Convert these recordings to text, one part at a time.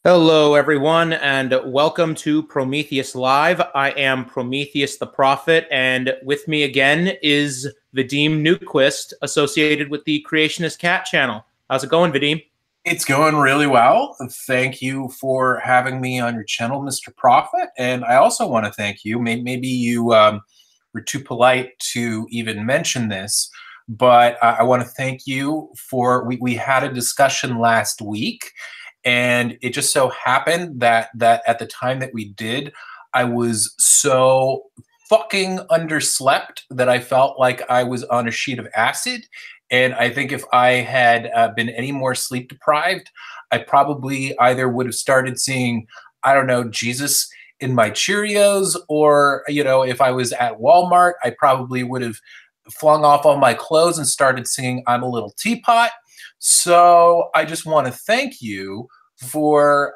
Hello, everyone, and welcome to Prometheus Live. I am Prometheus the Prophet, and with me again is Vadim Newquist, associated with the Creationist Cat channel. How's it going, Vadim? It's going really well. Thank you for having me on your channel, Mr. Prophet. And I also want to thank you. Maybe you were too polite to even mention this, but I want to thank you for we had a discussion last week, and it just so happened that at the time that we did, I was so fucking underslept that I felt like I was on a sheet of acid. And I think if I had been any more sleep deprived, I probably either would have started seeing, I don't know, Jesus in my Cheerios, or, if I was at Walmart, I probably would have flung off all my clothes and started singing I'm a Little Teapot. So I just want to thank you for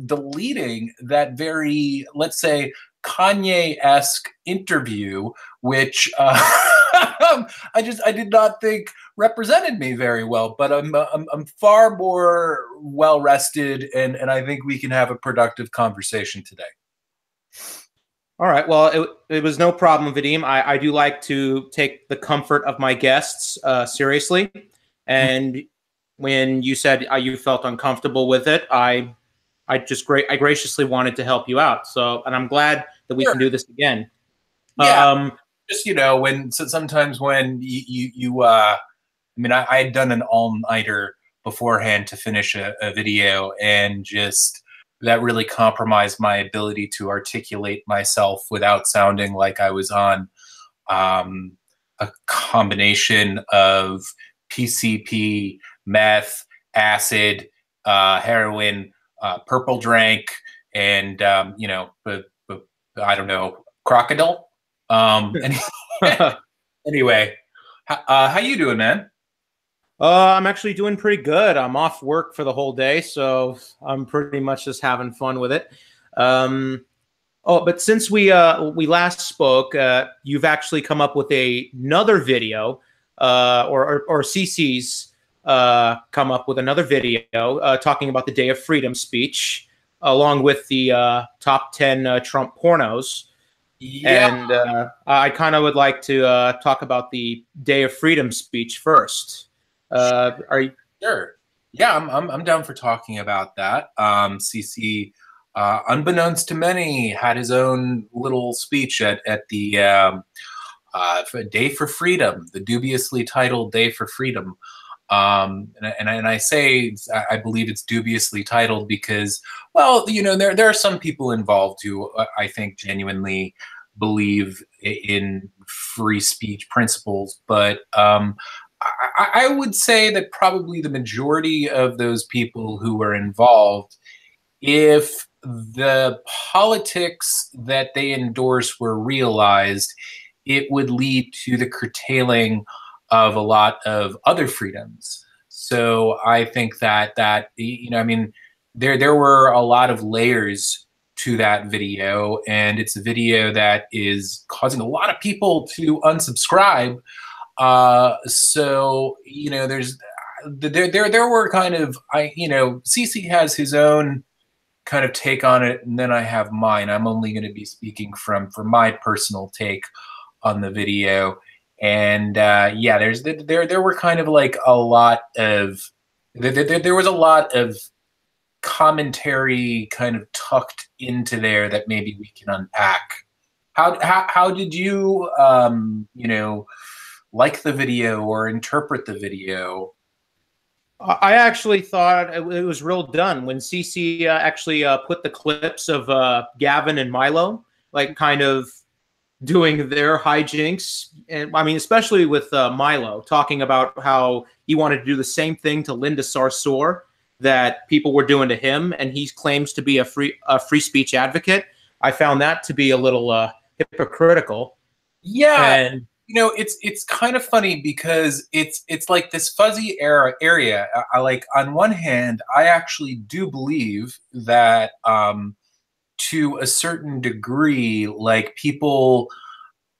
deleting that very, let's say, Kanye-esque interview, which I did not think represented me very well. But I'm far more well rested, and I think we can have a productive conversation today. All right. Well, it was no problem, Vadim. I do like to take the comfort of my guests seriously. And when you said you felt uncomfortable with it, I graciously wanted to help you out. So, and I'm glad that we Sure. can do this again. Yeah. Um, Just sometimes when I mean, I had done an all-nighter beforehand to finish a video, and just that really compromised my ability to articulate myself without sounding like I was on a combination of PCP, meth, acid, heroin, purple drank, and I don't know, crocodile. Any, anyway, how you doing, man? I'm actually doing pretty good. I'm off work for the whole day, so I'm pretty much just having fun with it. Um, but since we last spoke, you've actually come up with another video, or CC's come up with another video talking about the Day of Freedom speech, along with the top 10 Trump pornos. Yeah, And I kind of would like to talk about the Day of Freedom speech first. Are you? sure. Yeah, I'm down for talking about that. CC, unbeknownst to many, had his own little speech at the Day for Freedom, the dubiously titled Day for Freedom. And I say I believe it's dubiously titled because, well, there are some people involved who I think genuinely believe in free speech principles, but I would say that probably the majority of those people who were involved, if the politics that they endorse were realized, it would lead to the curtailing of a lot of other freedoms. So I think I mean, there were a lot of layers to that video, and it's a video that is causing a lot of people to unsubscribe. So there were kind of CC has his own kind of take on it, and then I have mine. I'm only going to be speaking from my personal take on the video. And yeah, there were kind of like a lot of there was a lot of commentary kind of tucked into there that maybe we can unpack. How did you like the video or interpret the video? I actually thought it was real done when CC actually put the clips of Gavin and Milo, like kind of doing their hijinks. And I mean, especially with Milo talking about how he wanted to do the same thing to Linda Sarsour that people were doing to him, and he claims to be a free speech advocate. I found that to be a little hypocritical. Yeah, And it's kind of funny because it's like this fuzzy area. I like, on one hand, I actually do believe that to a certain degree, like, people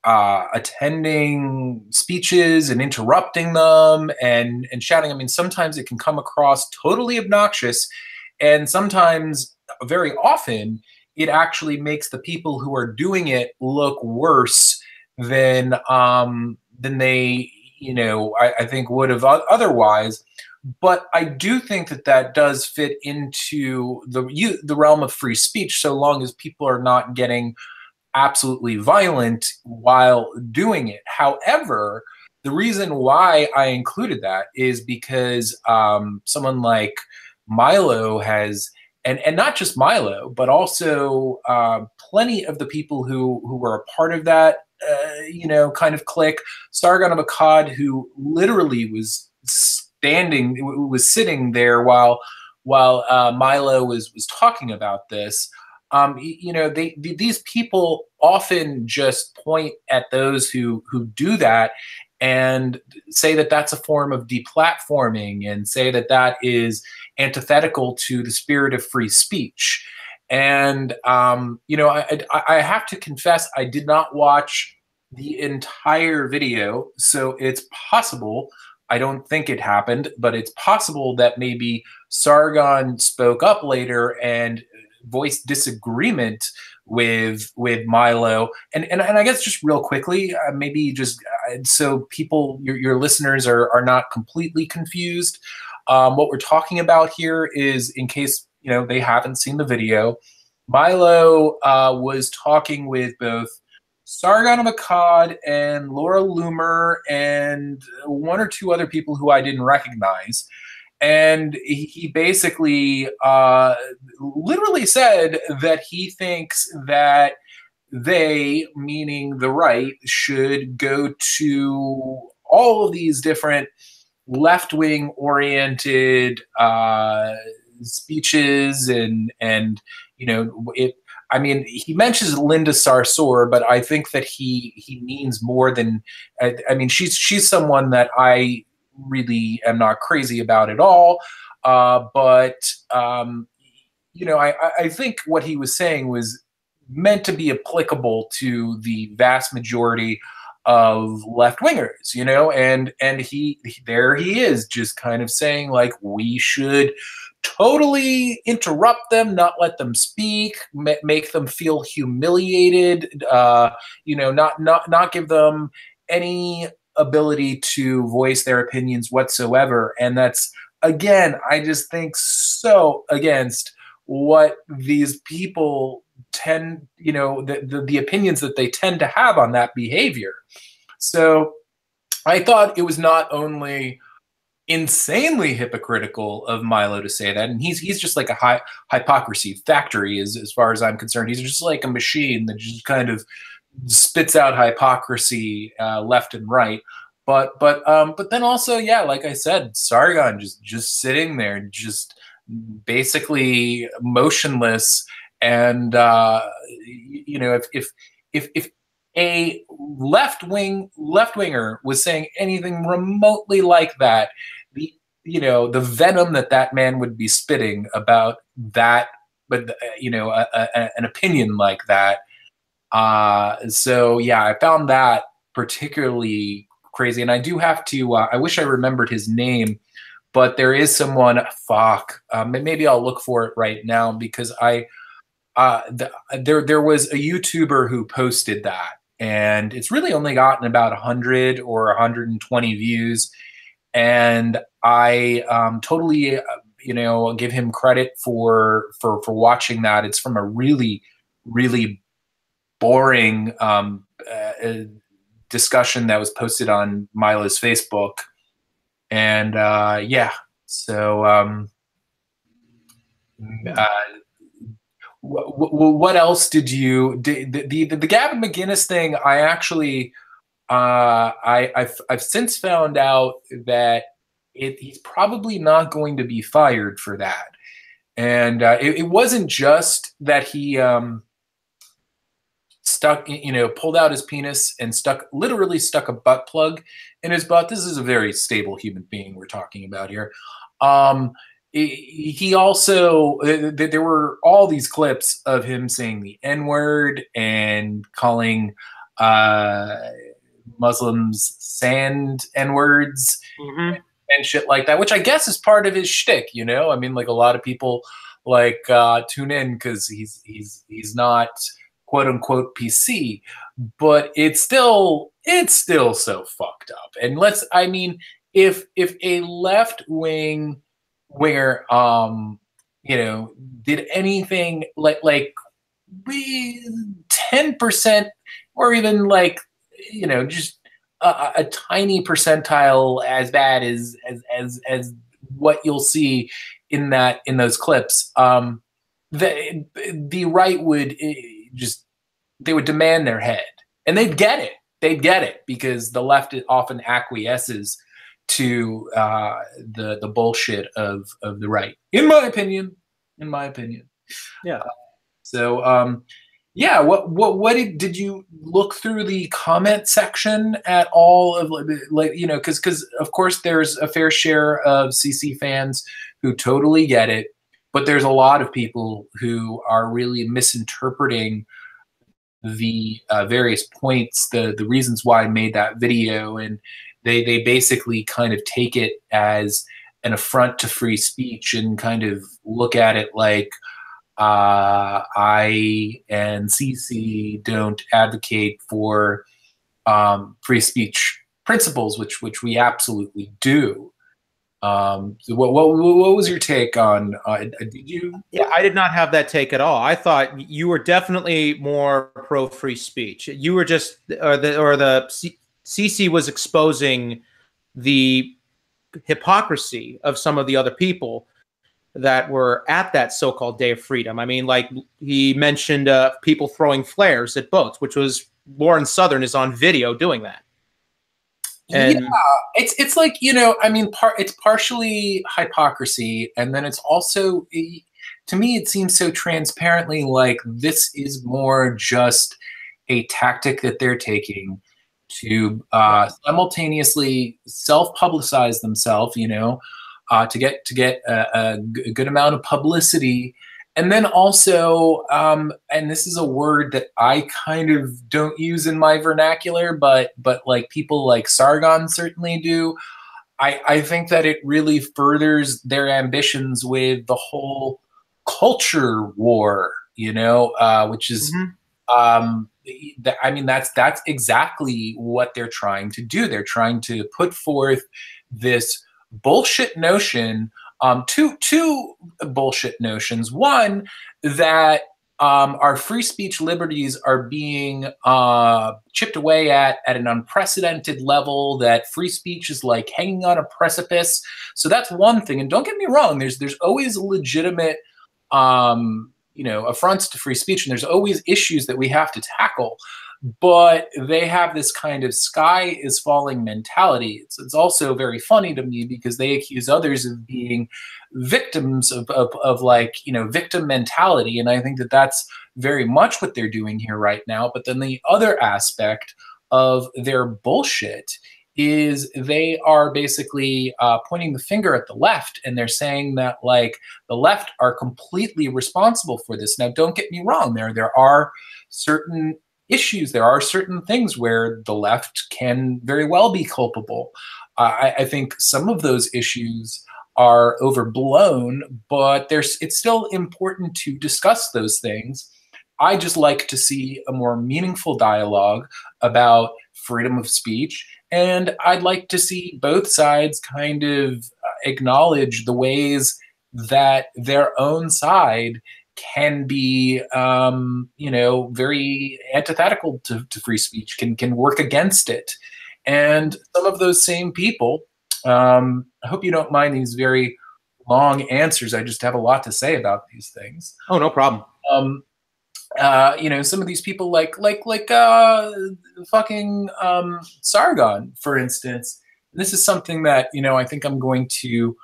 attending speeches and interrupting them and shouting. I mean, sometimes it can come across totally obnoxious, And sometimes, very often, it actually makes the people who are doing it look worse than they, I think would have otherwise. But I do think that that does fit into the realm of free speech, so long as people are not getting absolutely violent while doing it. However, the reason why I included that is because someone like Milo has, and not just Milo, but also plenty of the people who were a part of that, kind of clique. Sargon of Akkad, who literally was sitting there while Milo was talking about this. These people often just point at those who do that and say that that's a form of deplatforming, and say that that is antithetical to the spirit of free speech. And I have to confess, I did not watch the entire video, so it's possible. I don't think it happened, but it's possible that maybe Sargon spoke up later and voiced disagreement with Milo. And I guess just real quickly, maybe just so people, your listeners are not completely confused. What we're talking about here is, in case they haven't seen the video, Milo was talking with both Sargon of Akkad and Laura Loomer and one or two other people who I didn't recognize. And he basically literally said that he thinks that they, meaning the right, should go to all of these different left-wing oriented speeches and he mentions Linda Sarsour, but I think that he means more than. She's someone that I really am not crazy about at all. But I think what he was saying was meant to be applicable to the vast majority of left-wingers, and he is just kind of saying, like, we should totally interrupt them, not let them speak, make them feel humiliated, not give them any ability to voice their opinions whatsoever. And that's, again, I just think so against what these people tend, the opinions that they tend to have on that behavior. So I thought it was not only insanely hypocritical of Milo to say that, and he's just like a hypocrisy factory as far as I'm concerned. He's just like a machine that just kind of spits out hypocrisy left and right. But then also, yeah, like I said, Sargon just sitting there, just basically motionless. And if a left-winger was saying anything remotely like that, the venom that man would be spitting about that, but an opinion like that. So yeah, I found that particularly crazy. And I do have to, I wish I remembered his name, but there is someone, maybe I'll look for it right now, because there was a YouTuber who posted that, and it's really only gotten about 100 or 120 views. And I totally, give him credit for watching that. It's from a really, really boring discussion that was posted on Milo's Facebook. And what else did you the Gavin McInnes thing? I actually I've since found out that he's probably not going to be fired for that. And it wasn't just that he pulled out his penis and literally stuck a butt plug in his butt. This is a very stable human being we're talking about here. He also, there were all these clips of him saying the N-word and calling Muslims sand N-words. Mm-hmm. and shit like that, which I guess is part of his shtick, you know. I mean, like a lot of people like tune in because he's not quote unquote PC, but it's still so fucked up. And I mean, if a left winger, you know, did anything like we 10% or even like, you know, just a tiny percentile as bad as what you'll see in those clips, the right would just, they would demand their head, and they'd get it because the left often acquiesces to the bullshit of the right, in my opinion. Yeah. So yeah, what did you look through the comment section at all of, like, you know, because of course there's a fair share of CC fans who totally get it, but there's a lot of people who are really misinterpreting the various points, the reasons why I made that video, and they basically kind of take it as an affront to free speech and kind of look at it like I and CC don't advocate for free speech principles, which we absolutely do. So what was your take on? Did you? Yeah, I did not have that take at all. I thought you were definitely more pro free speech. You were just, CC was exposing the hypocrisy of some of the other people that were at that so-called Day of Freedom. I mean, like he mentioned people throwing flares at boats, which was Lauren Southern is on video doing that. And yeah, it's like, you know, I mean, it's partially hypocrisy, and then it's also, to me, it seems so transparently like this is more just a tactic that they're taking to simultaneously self-publicize themselves, you know, to get a good amount of publicity. And then also, and this is a word that I kind of don't use in my vernacular, but like people like Sargon certainly do. I think that it really furthers their ambitions with the whole culture war, you know, which is, I mean, that's exactly what they're trying to do. They're trying to put forth this bullshit notion. Two bullshit notions. One, that our free speech liberties are being chipped away at an unprecedented level, that free speech is like hanging on a precipice. So that's one thing. And don't get me wrong, there's always legitimate you know, affronts to free speech, and there's always issues that we have to tackle. But they have this kind of sky is falling mentality. It's also very funny to me because they accuse others of being victims of like, you know, victim mentality. And I think that that's very much what they're doing here right now. But then the other aspect of their bullshit is they are basically pointing the finger at the left, and they're saying that like the left are completely responsible for this. Now, don't get me wrong, there are certain issues, there are certain things where the left can very well be culpable. I think some of those issues are overblown, but it's still important to discuss those things. I just like to see a more meaningful dialogue about freedom of speech, and I'd like to see both sides kind of acknowledge the ways that their own side can be, you know, very antithetical to free speech, can work against it. And some of those same people, I hope you don't mind these very long answers. I just have a lot to say about these things. Oh, no problem. You know, some of these people like fucking Sargon, for instance. This is something that, you know, I think I'm going to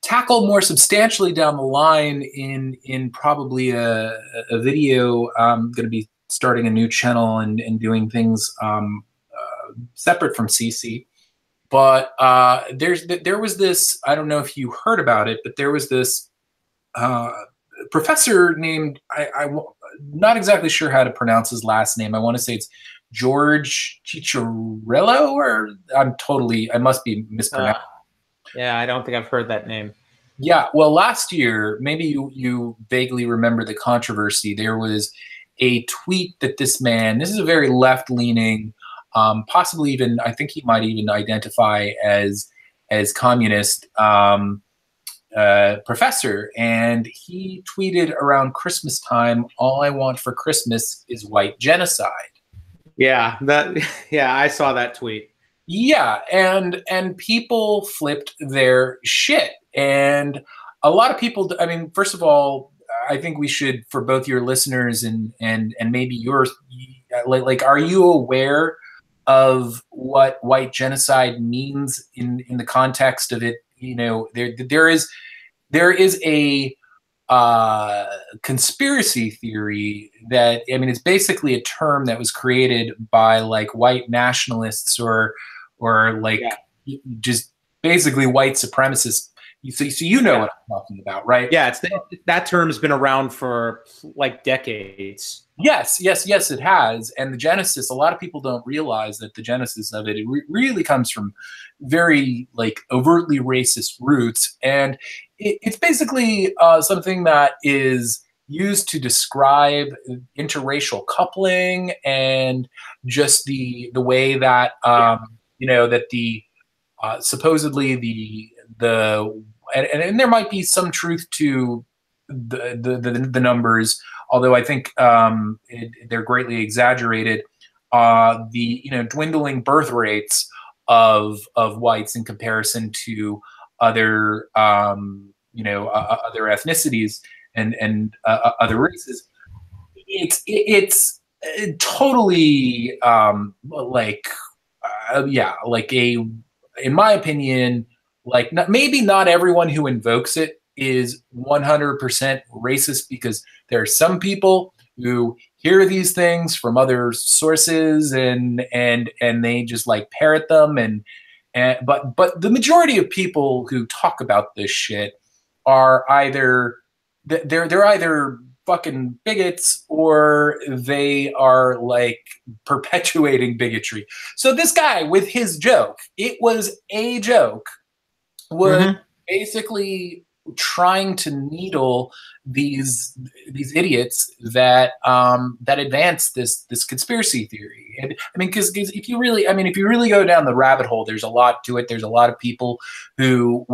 tackle more substantially down the line in probably a video. I'm going to be starting a new channel and doing things separate from CC. But there was this, I don't know if you heard about it, but there was this professor named, I'm not exactly sure how to pronounce his last name. I want to say it's George Cicciarello, or I must be mispronouncing. Yeah, I don't think I've heard that name. Yeah, well, last year, maybe you vaguely remember the controversy. There was a tweet that this is a very left-leaning, possibly even, I think he might even identify as communist professor, and he tweeted around Christmas time, "All I want for Christmas is white genocide." Yeah, that yeah, I saw that tweet. Yeah, and people flipped their shit. And a lot of people, I mean, first of all, I think we should, for both your listeners and maybe yours, like are you aware of what white genocide means in the context of it? You know, there is a conspiracy theory that, I mean, it's basically a term that was created by like white nationalists or like just basically white supremacists. So you know what I'm talking about, right? Yeah, that term's been around for like decades. Yes, it has. And the genesis, a lot of people don't realize that the genesis of it really comes from very like overtly racist roots. And it's basically something that is used to describe interracial coupling and just the way that, that the supposedly and there might be some truth to the numbers, although I think they're greatly exaggerated. The dwindling birth rates of whites in comparison to other other ethnicities and other races. It's totally like in my opinion, like maybe not everyone who invokes it is 100% racist, because there are some people who hear these things from other sources and they just like parrot them but the majority of people who talk about this shit are either they're either fucking bigots or they are like perpetuating bigotry. So this guy with his joke, it was a joke, was basically trying to needle these idiots that advance this conspiracy theory. And I mean, because if you really go down the rabbit hole, there's a lot to it. There's a lot of people who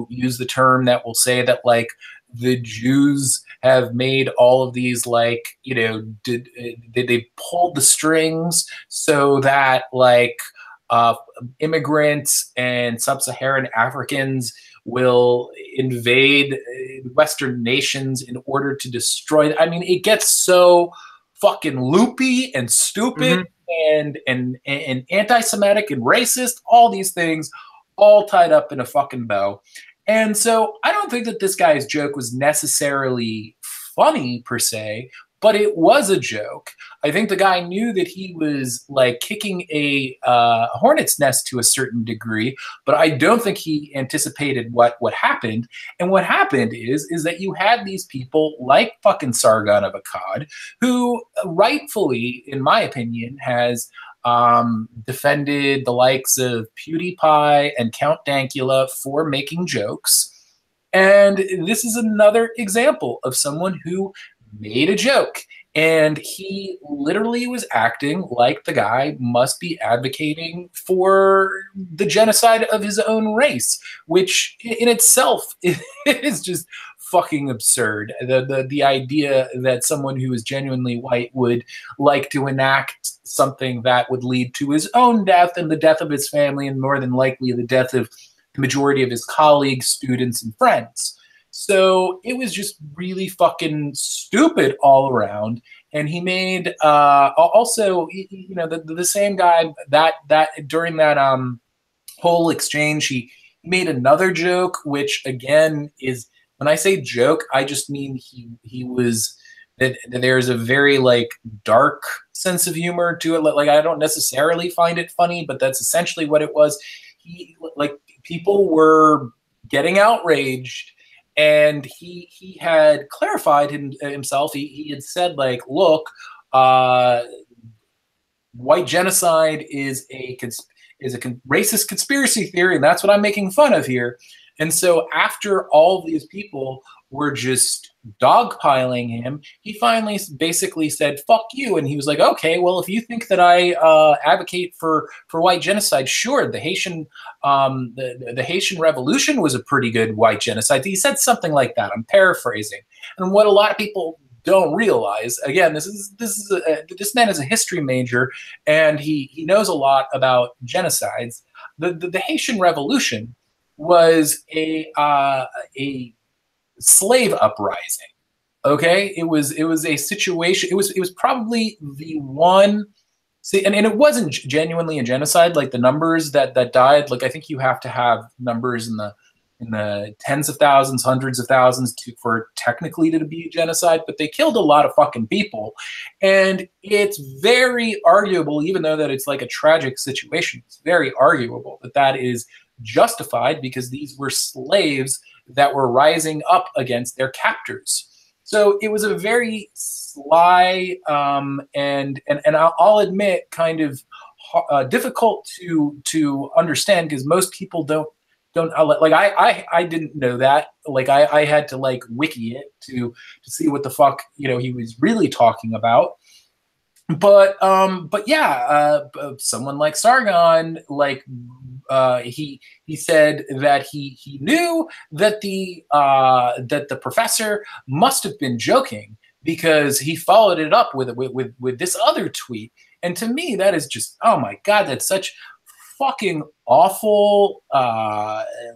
use the term that will say that like the Jews have made all of these like they pulled the strings so that like immigrants and sub-Saharan Africans will invade Western nations in order to destroy. I mean, it gets so fucking loopy and stupid and anti-Semitic and racist, all these things all tied up in a fucking bow. And so I don't think that this guy's joke was necessarily funny per se, but it was a joke. I think the guy knew that he was like kicking a hornet's nest to a certain degree, but I don't think he anticipated what happened. And what happened is that you had these people like fucking Sargon of Akkad, who rightfully, in my opinion, has defended the likes of PewDiePie and Count Dankula for making jokes. And this is another example of someone who made a joke, and he literally was acting like the guy must be advocating for the genocide of his own race, which in itself is just fucking absurd. The idea that someone who is genuinely white would like to enact something that would lead to his own death and the death of his family, and more than likely the death of the majority of his colleagues, students, and friends. So it was just really fucking stupid all around. And he made also, the same guy that during that whole exchange, he made another joke, which again is, when I say joke, I just mean he was that there's a very like dark sense of humor to it. Like I don't necessarily find it funny, but that's essentially what it was. People were getting outraged. And he had clarified himself. He had said, like, look, white genocide is is a racist conspiracy theory, and that's what I'm making fun of here. And so after all of these people were just dogpiling him, he finally basically said, fuck you. And he was like, okay, well, if you think that I advocate for white genocide, sure, the Haitian the Haitian Revolution was a pretty good white genocide. He said something like that. I'm paraphrasing. And what a lot of people don't realize, again, this man is a history major, and he knows a lot about genocides. The Haitian Revolution was a slave uprising. Okay, it was a situation. It was probably the one. See, and it wasn't genuinely a genocide. Like the numbers that died, like I think you have to have numbers in the tens of thousands, hundreds of thousands for technically to be a genocide. But they killed a lot of fucking people, and it's very arguable, even though that it's like a tragic situation. It's very arguable that is justified because these were slaves that were rising up against their captors. So it was a very sly and I'll admit kind of difficult to understand, because most people don't like I didn't know that. Like I had to like wiki it to see what the fuck he was really talking about. But yeah, someone like Sargon, like he said that he knew that the professor must have been joking, because he followed it up with this other tweet. And to me, that is just, oh my God, that's such fucking awful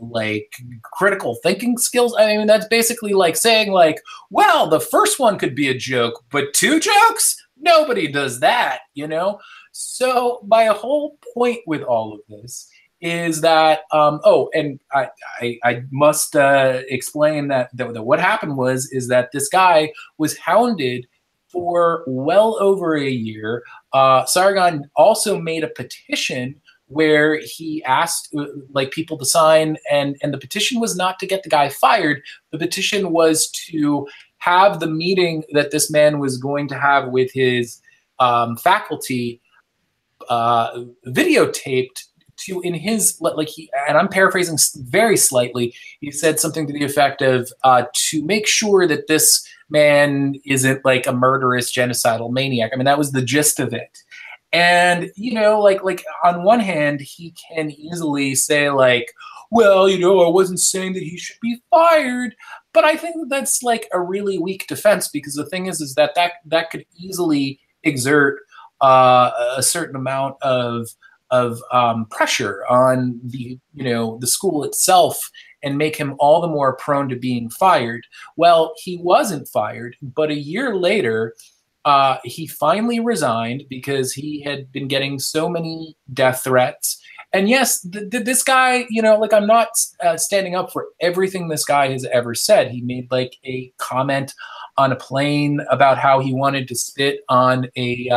like critical thinking skills. I mean, that's basically like saying like, well, the first one could be a joke, but two jokes? Nobody does that, So my whole point with all of this is that and I must explain that what happened is that this guy was hounded for well over a year. Sargon also made a petition where he asked like people to sign, and the petition was not to get the guy fired. The petition was to have the meeting that this man was going to have with his faculty videotaped to, in his, like and I'm paraphrasing very slightly, he said something to the effect of to make sure that this man isn't like a murderous genocidal maniac. I mean, that was the gist of it. And like on one hand, he can easily say like, well, I wasn't saying that he should be fired. But I think that's like a really weak defense, because the thing is that could easily exert a certain amount of pressure on the school itself, and make him all the more prone to being fired. Well, he wasn't fired, but a year later, he finally resigned because he had been getting so many death threats. And yes, this guy, like I'm not standing up for everything this guy has ever said. He made like a comment on a plane about how he wanted to spit on a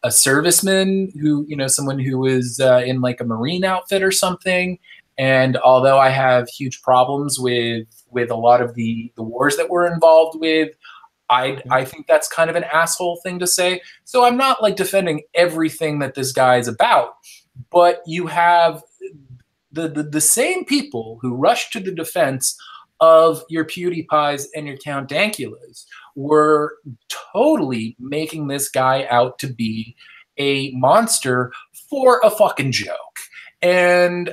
serviceman who, someone who was in like a Marine outfit or something. And although I have huge problems with a lot of the wars that we're involved with, I think that's kind of an asshole thing to say. So I'm not like defending everything that this guy is about. But you have the same people who rushed to the defense of your PewDiePies and your Count Dankulas were totally making this guy out to be a monster for a fucking joke. And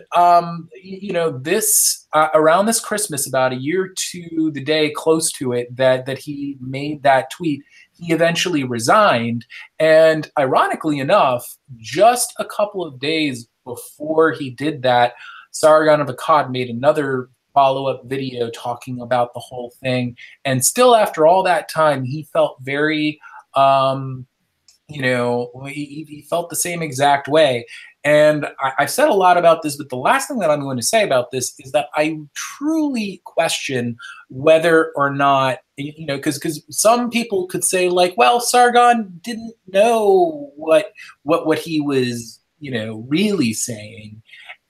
this around this Christmas, about a year to the day close to it that he made that tweet, he eventually resigned. And ironically enough, just a couple of days before he did that, Sargon of Akkad made another follow-up video talking about the whole thing. And still after all that time, he felt very, he felt the same exact way. And I've said a lot about this, but the last thing that I'm going to say about this is that I truly question whether or not, because some people could say like, well, Sargon didn't know what he was, really saying.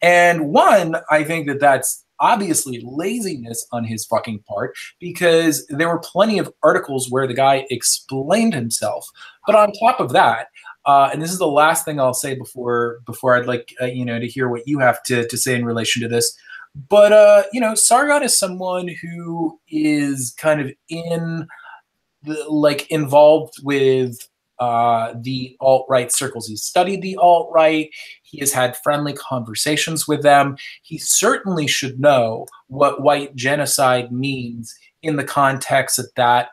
And one, I think that's obviously laziness on his fucking part, because there were plenty of articles where the guy explained himself. But on top of that, and this is the last thing I'll say before I'd like to hear what you have to say in relation to this. But Sargon is someone who is kind of involved with the alt-right circles. He's studied the alt-right. He has had friendly conversations with them. He certainly should know what white genocide means in the context that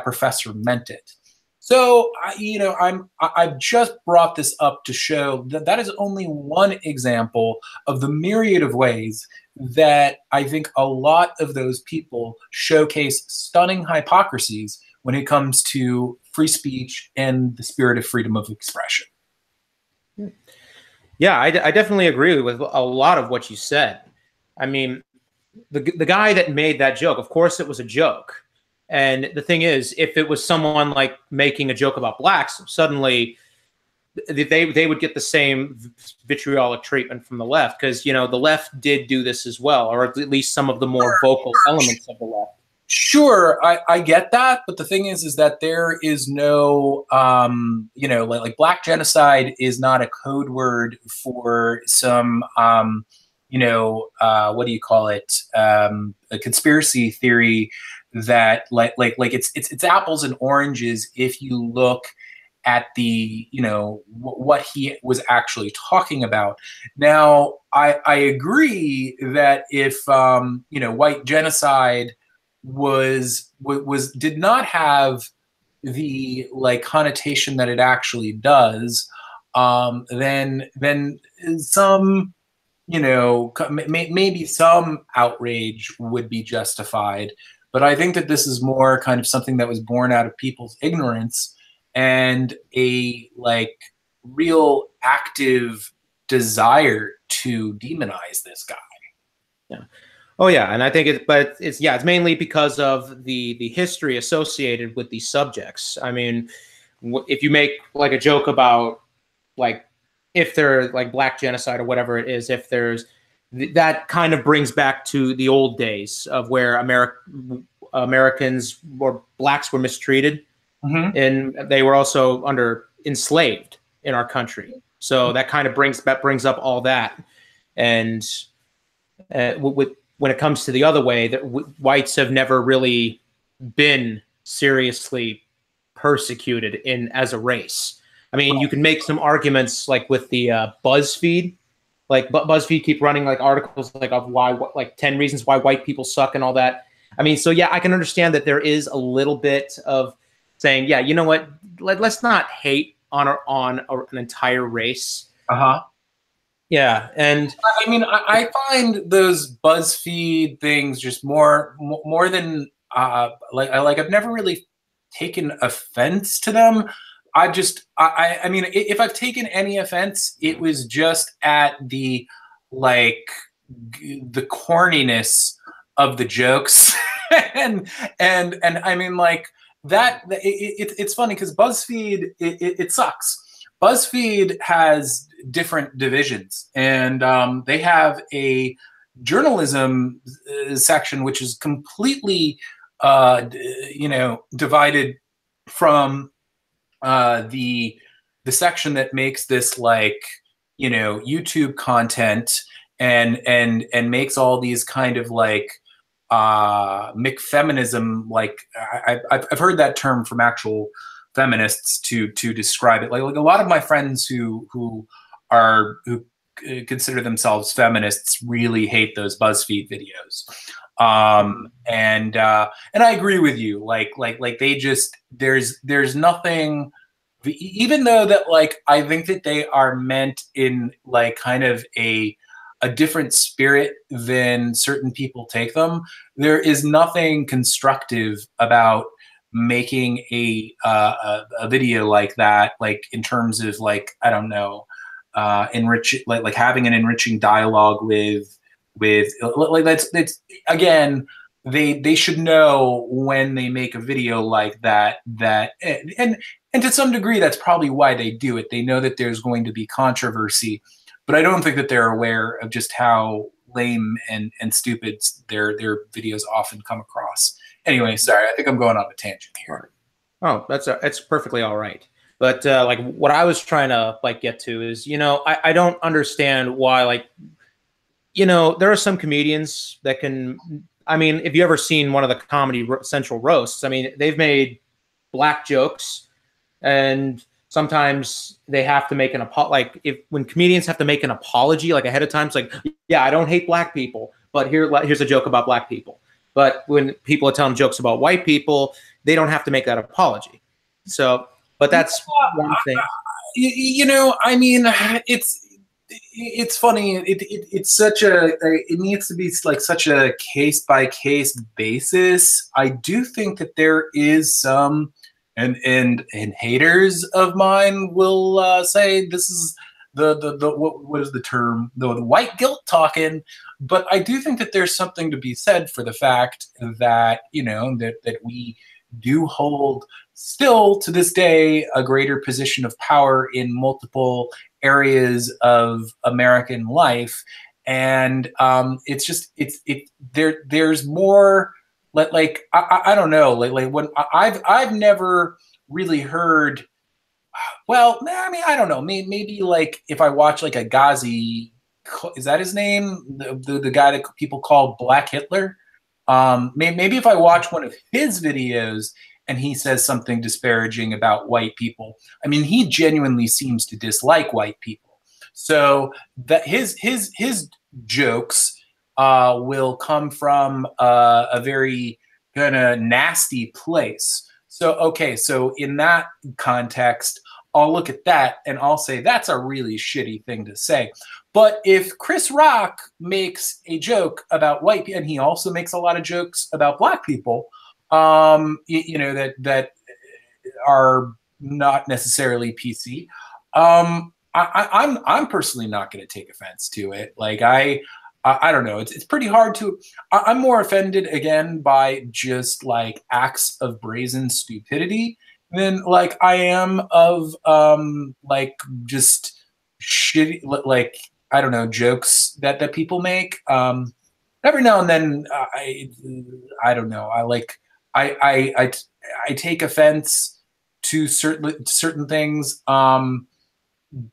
professor meant it. So, I've just brought this up to show that is only one example of the myriad of ways that I think a lot of those people showcase stunning hypocrisies when it comes to free speech and the spirit of freedom of expression. Yeah, I definitely agree with a lot of what you said. I mean, the guy that made that joke, of course it was a joke. And the thing is, if it was someone like making a joke about blacks, suddenly they would get the same vitriolic treatment from the left, because, the left did do this as well, or at least some of the more vocal elements of the left. Sure, I get that, but the thing is that there is no, like black genocide is not a code word for some, what do you call it, a conspiracy theory that like it's apples and oranges if you look at the what he was actually talking about. Now, I agree that if white genocide did not have the connotation that it actually does, then some maybe some outrage would be justified. But I think that this is more kind of something that was born out of people's ignorance and a real active desire to demonize this guy. Yeah. Oh yeah, and I think it's mainly because of the history associated with these subjects. I mean, if you make a joke about if they're black genocide or whatever it is, if there's that kind of brings back to the old days of where Americans or blacks were mistreated, and they were also enslaved in our country. So that kind of brings up all that, and when it comes to the other way, that whites have never really been seriously persecuted as a race. I mean, you can make some arguments with the BuzzFeed. BuzzFeed keep running articles of why 10 reasons why white people suck and all that. I mean, so yeah, I can understand that there is a little bit of saying, yeah, you know what, let's not hate on an entire race. Yeah, and I mean, I find those BuzzFeed things just more than I've never really taken offense to them. I mean, if I've taken any offense, it was just at the the corniness of the jokes, and I mean that it's funny because BuzzFeed it sucks. BuzzFeed has different divisions, and they have a journalism section which is completely divided from the section that makes this YouTube content and makes all these kind of McFeminism. I've heard that term from actual feminists to describe it. A lot of my friends who consider themselves feminists really hate those BuzzFeed videos. And I agree with you. They just there's nothing, even though that I think that they are meant in kind of a different spirit than certain people take them. There is nothing constructive about making a video like that, in terms of I don't know, having an enriching dialogue with that's again, they should know when they make a video like that and to some degree that's probably why they do it. They know that there's going to be controversy, but I don't think that they're aware of just how lame and stupid their videos often come across. Anyway, sorry, I think I'm going on a tangent here. Oh, that's perfectly all right. But like what I was trying to like get to is, I don't understand why, like, there are some comedians that can. I mean, if you ever seen one of the Comedy Central roasts, I mean, they've made black jokes, and sometimes they have to make an like if when comedians have to make an apology like ahead of time, it's like, yeah, I don't hate black people, but here's a joke about black people. But when people are telling jokes about white people, they don't have to make that apology. So, but that's one thing. I mean, it's funny. It's such it needs to be like such a case by case basis. I do think that there is some, and haters of mine will say this is the what is the term, the white guilt talking. But I do think that there's something to be said for the fact that that we do hold still to this day a greater position of power in multiple areas of American life, and there's more like I don't know, like when I've never really heard. Well, I mean, I don't know. Maybe like if I watch like a Ghazi, is that his name? The guy that people call Black Hitler. Maybe if I watch one of his videos and he says something disparaging about white people, I mean, he genuinely seems to dislike white people. So that his jokes will come from a very kind of nasty place. So, okay, so in that context, I'll look at that and I'll say that's a really shitty thing to say. But if Chris Rock makes a joke about white people, and he also makes a lot of jokes about black people, that are not necessarily PC, I'm personally not going to take offense to it. Like I don't know. It's pretty hard to. I'm more offended again by just like acts of brazen stupidity than like I am of like just shitty, like I don't know, jokes that people make. Every now and then I don't know. I take offense to certain things.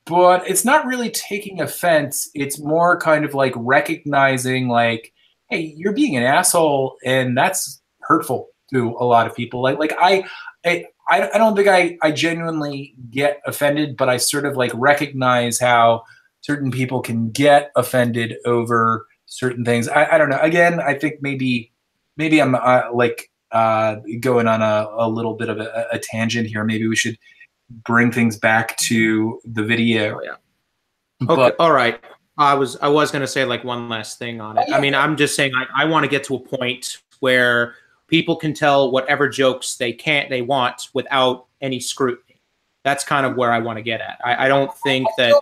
But it's not really taking offense. It's more kind of like recognizing like, hey, you're being an asshole, and that's hurtful to a lot of people. Like I don't think I genuinely get offended, but I sort of like recognize how certain people can get offended over certain things. I don't know. Again, I think maybe I'm going on a little bit of a tangent here. Maybe we should bring things back to the video. Oh, yeah. Okay. All right. I was going to say like one last thing on it. I mean, I'm just saying I want to get to a point where people can tell whatever jokes they want without any scrutiny. That's kind of where I want to get at. I don't think that.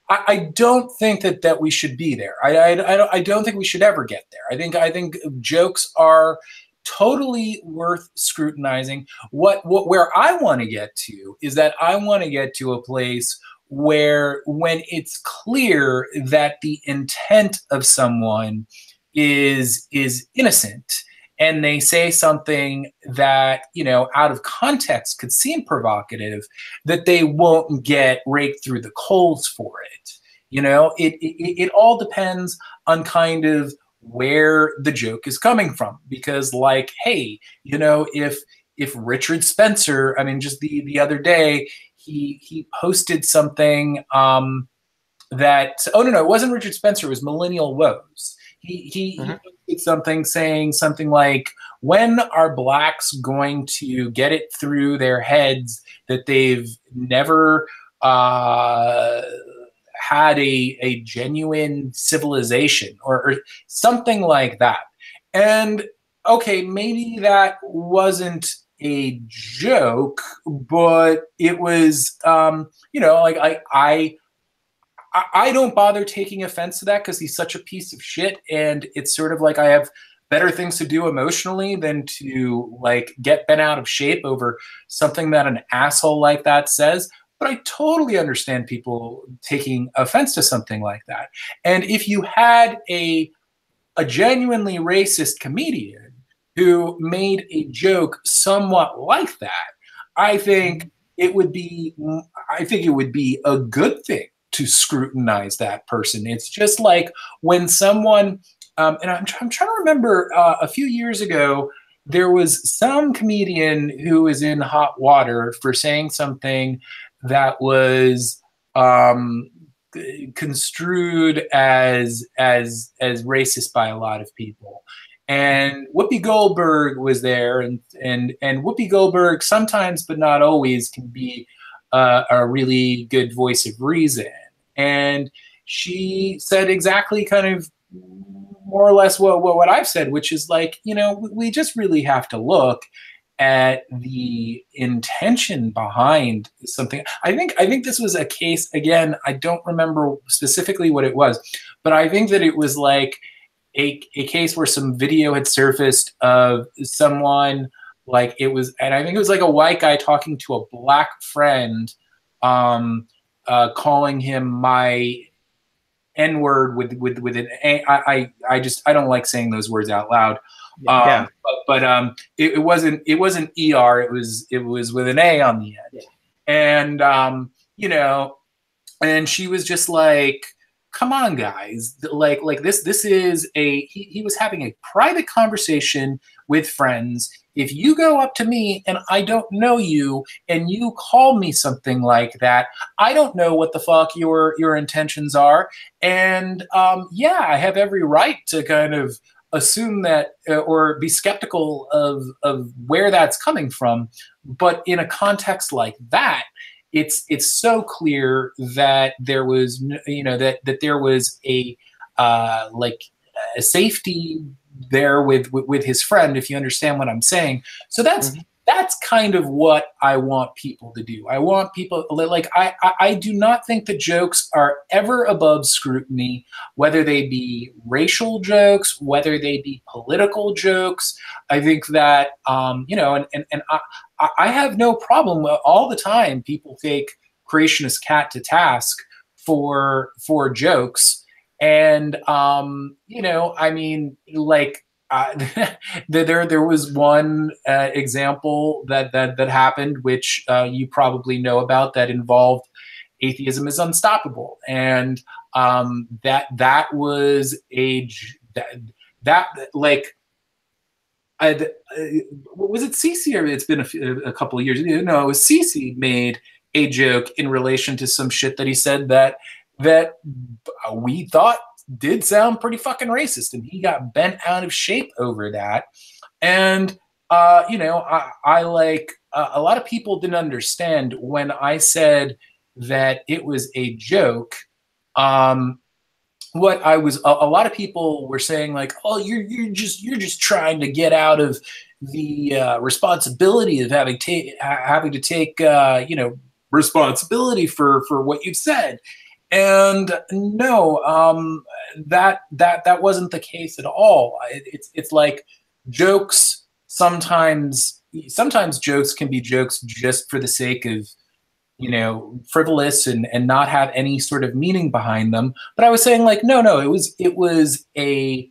I don't think that we should be there. I don't think we should ever get there. I think jokes are totally worth scrutinizing. Where I want to get to is that I want to get to a place where when it's clear that the intent of someone is innocent and they say something that, out of context could seem provocative, that they won't get raked through the coals for it. It all depends on kind of where the joke is coming from, because like, hey, if Richard Spencer, I mean, just the other day he posted something that, oh no, it wasn't Richard Spencer, it was Millennial Woes. He posted something saying something like, when are blacks going to get it through their heads that they've never had a genuine civilization or something like that. And okay, maybe that wasn't a joke, but it was, like I don't bother taking offense to that because he's such a piece of shit, and it's sort of like I have better things to do emotionally than to like get bent out of shape over something that an asshole like that says. But I totally understand people taking offense to something like that. And if you had a genuinely racist comedian who made a joke somewhat like that, I think it would be, I think it would be a good thing to scrutinize that person. It's just like when someone, and I'm trying to remember a few years ago, there was some comedian who was in hot water for saying something that was construed as racist by a lot of people. And Whoopi Goldberg was there, and Whoopi Goldberg sometimes, but not always, can be a really good voice of reason. And she said exactly kind of more or less what I've said, which is like, you know, we just really have to look at the intention behind something. I think this was a case, again, I don't remember specifically what it was, but I think that it was like a case where some video had surfaced of someone, like it was, and I think it was like a white guy talking to a black friend, calling him my N-word with an A. I don't like saying those words out loud. Yeah. But it wasn't ER. It was with an A on the end. Yeah. And you know, and she was just like, come on, guys, like this is he was having a private conversation with friends. If you go up to me and I don't know you and you call me something like that, I don't know what the fuck your intentions are. And yeah, I have every right to kind of assume that or be skeptical of where that's coming from. But in a context like that, it's so clear that there was, you know, that there was a like a safety there with his friend, if you understand what I'm saying. So that's kind of what I want people to do. I want people, like, I do not think that jokes are ever above scrutiny, whether they be racial jokes, whether they be political jokes. I think that, you know, and I have no problem all the time. People take Creationist Cat to task for jokes. And, you know, I mean, like, there was one example that happened, which you probably know about, that involved atheism is unstoppable, and that was that like. Was it Cece, or it's been a couple of years? No, it was Cece made a joke in relation to some shit that he said that we thought did sound pretty fucking racist, and he got bent out of shape over that. And you know, I like a lot of people didn't understand when I said that it was a joke. What I was, a lot of people were saying, like, oh, you're just trying to get out of the responsibility of having to take you know, responsibility for what you've said. And no, that wasn't the case at all. It's like jokes sometimes jokes can be jokes just for the sake of, you know, frivolous and not have any sort of meaning behind them. But I was saying, like, no, it was a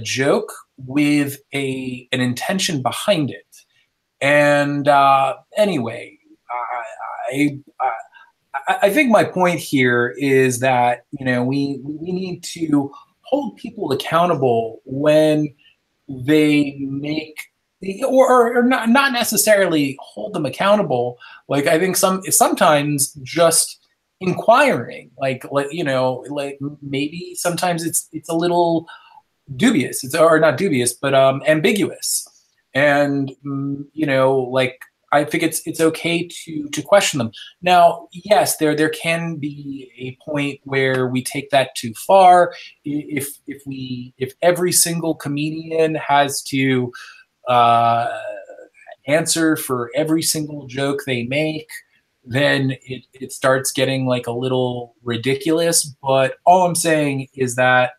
joke with an intention behind it. And anyway, I think my point here is that, you know, we need to hold people accountable when they make, or not necessarily hold them accountable. Like, I think sometimes just inquiring, like you know, like maybe sometimes it's a little dubious. Or not dubious, but ambiguous. And you know, like, I think it's okay to question them. Now, yes, there can be a point where we take that too far. If every single comedian has to answer for every single joke they make, then it starts getting like a little ridiculous. But all I'm saying is that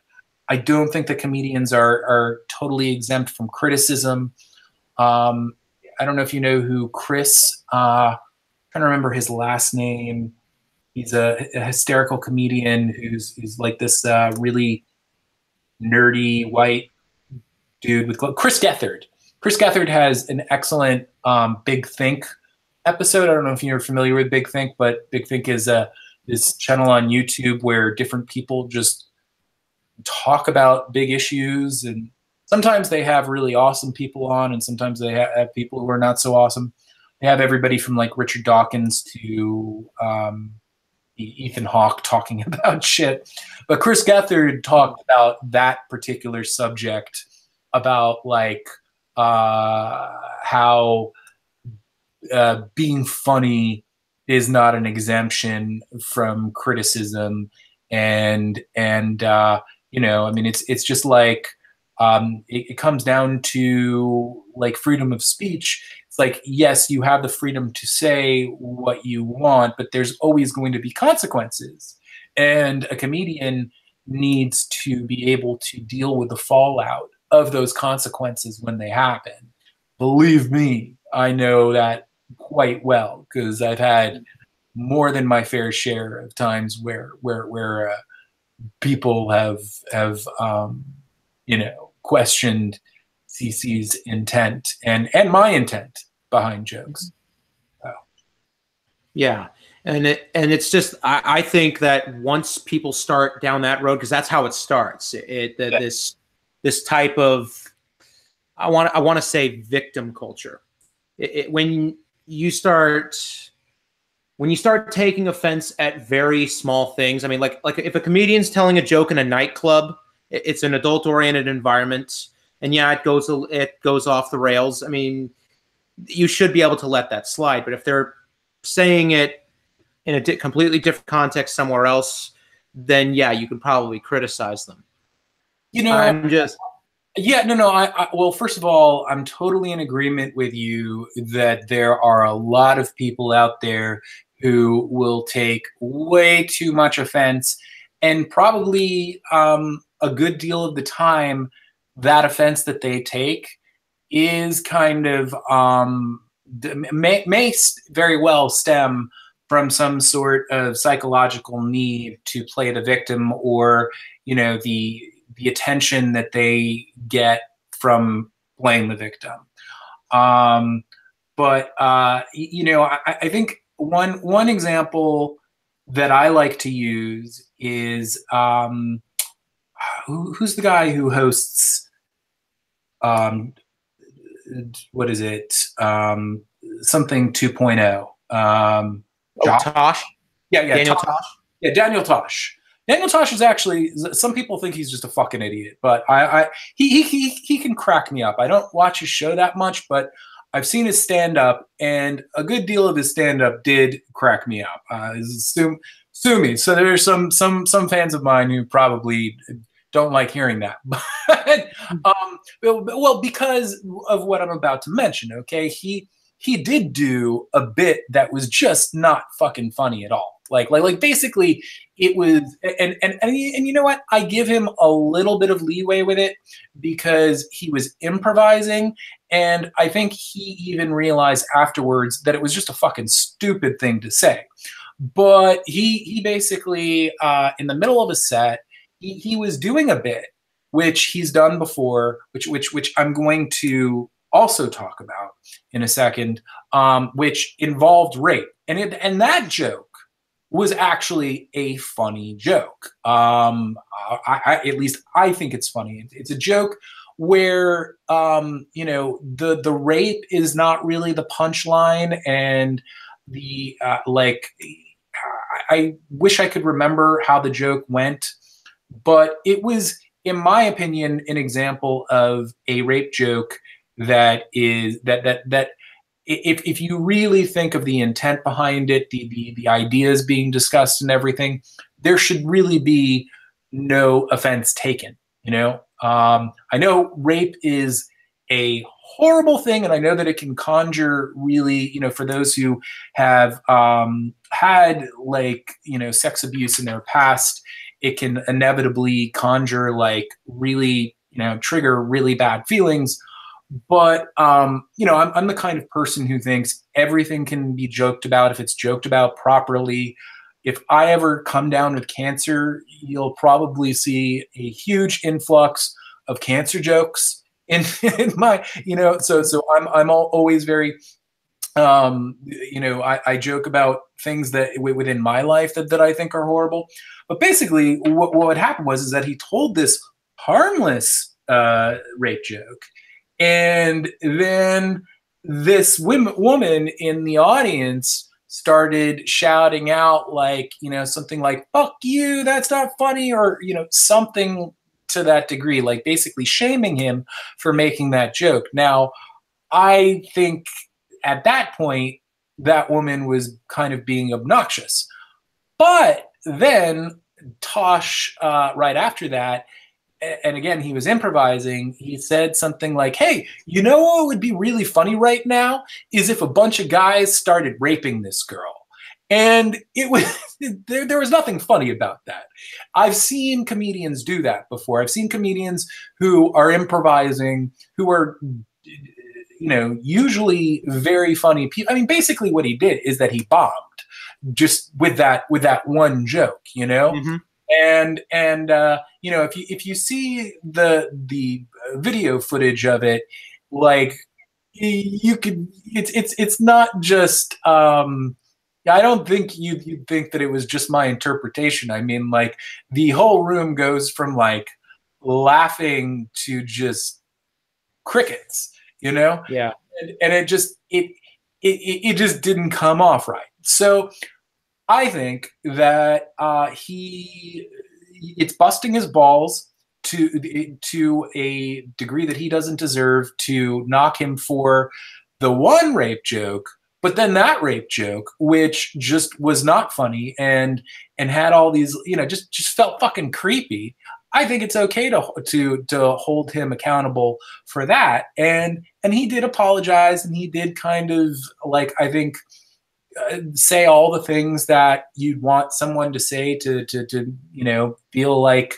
I don't think that comedians are totally exempt from criticism. I don't know if you know who Chris, I'm trying to remember his last name. He's a hysterical comedian who's like this really nerdy white dude with Chris Gethard. Chris Gethard has an excellent Big Think episode. I don't know if you're familiar with Big Think, but Big Think is this channel on YouTube where different people just talk about big issues, and sometimes they have really awesome people on, and sometimes they have people who are not so awesome. They have everybody from like Richard Dawkins to Ethan Hawke talking about shit. But Chris Gethard talked about that particular subject, about like how being funny is not an exemption from criticism, and you know, I mean, it's just like it comes down to like freedom of speech. It's like, yes, you have the freedom to say what you want, but there's always going to be consequences, and a comedian needs to be able to deal with the fallout of those consequences when they happen. Believe me, I know that quite well, because I've had more than my fair share of times where people have you know, questioned CC's intent and my intent behind jokes. So. Yeah. And it's just, I think that once people start down that road, because that's how it starts, this type of, I want to say victim culture. When you start taking offense at very small things, I mean, like if a comedian's telling a joke in a nightclub, it's an adult-oriented environment, and yeah, it goes off the rails. I mean, you should be able to let that slide. But if they're saying it in a completely different context somewhere else, then yeah, you can probably criticize them. You know, yeah, no. Well, first of all, I'm totally in agreement with you that there are a lot of people out there who will take way too much offense, and probably a good deal of the time, that offense that they take is kind of may very well stem from some sort of psychological need to play the victim, or you know, the attention that they get from playing the victim. But you know, I think one example that I like to use is who's the guy who hosts what is it, something 2.0, Tosh? Yeah, Daniel Tosh? Yeah, Daniel Tosh. Daniel Tosh is actually, some people think he's just a fucking idiot, but he can crack me up. I don't watch his show that much, but I've seen his stand-up, and a good deal of his stand-up did crack me up. Sue me. So there are some fans of mine who probably don't like hearing that. But, well, because of what I'm about to mention, okay? He did do a bit that was just not fucking funny at all. Like basically it was, and you know what? I give him a little bit of leeway with it because he was improvising, and I think he even realized afterwards that it was just a fucking stupid thing to say. But he basically, in the middle of a set, he was doing a bit which he's done before, which I'm going to also talk about in a second, which involved rape, and that joke was actually a funny joke. At least I think it's funny. It's a joke where you know, the rape is not really the punchline, and the like. I wish I could remember how the joke went, but it was, in my opinion, an example of a rape joke that is that if you really think of the intent behind it, the ideas being discussed and everything, there should really be no offense taken. You know, I know rape is a horrible thing, and I know that it can conjure really, you know, for those who have had, like, you know, sex abuse in their past, it can inevitably conjure, like, really, you know, trigger really bad feelings. But you know, I'm the kind of person who thinks everything can be joked about if it's joked about properly. If I ever come down with cancer, you'll probably see a huge influx of cancer jokes in my, you know, so I'm always very You know, I joke about things that within my life that I think are horrible. But basically, what happened was is that he told this harmless rape joke, and then this woman in the audience started shouting out, like, you know, something like "fuck you," "that's not funny," or, you know, something to that degree, like basically shaming him for making that joke. Now, I think at that point, that woman was kind of being obnoxious. But then Tosh, right after that, and again, he was improvising, he said something like, "Hey, you know what would be really funny right now is if a bunch of guys started raping this girl." And it was there was nothing funny about that. I've seen comedians do that before. I've seen comedians who are improvising, who are, you know, usually very funny people. I mean, basically what he did is that he bombed just with that one joke, you know. Mm-hmm. And you know, if you see the video footage of it, like, you could, it's not just I don't think you'd think that it was just my interpretation. I mean, like, the whole room goes from like laughing to just crickets, you know. Yeah. And it just it just didn't come off right. So I think that it's busting his balls to a degree that he doesn't deserve, to knock him for the one rape joke, but then that rape joke, which just was not funny and had all these, you know, just felt fucking creepy. I think it's okay to hold him accountable for that, and he did apologize, and he did kind of, like, I think, say all the things that you'd want someone to say to you know, feel like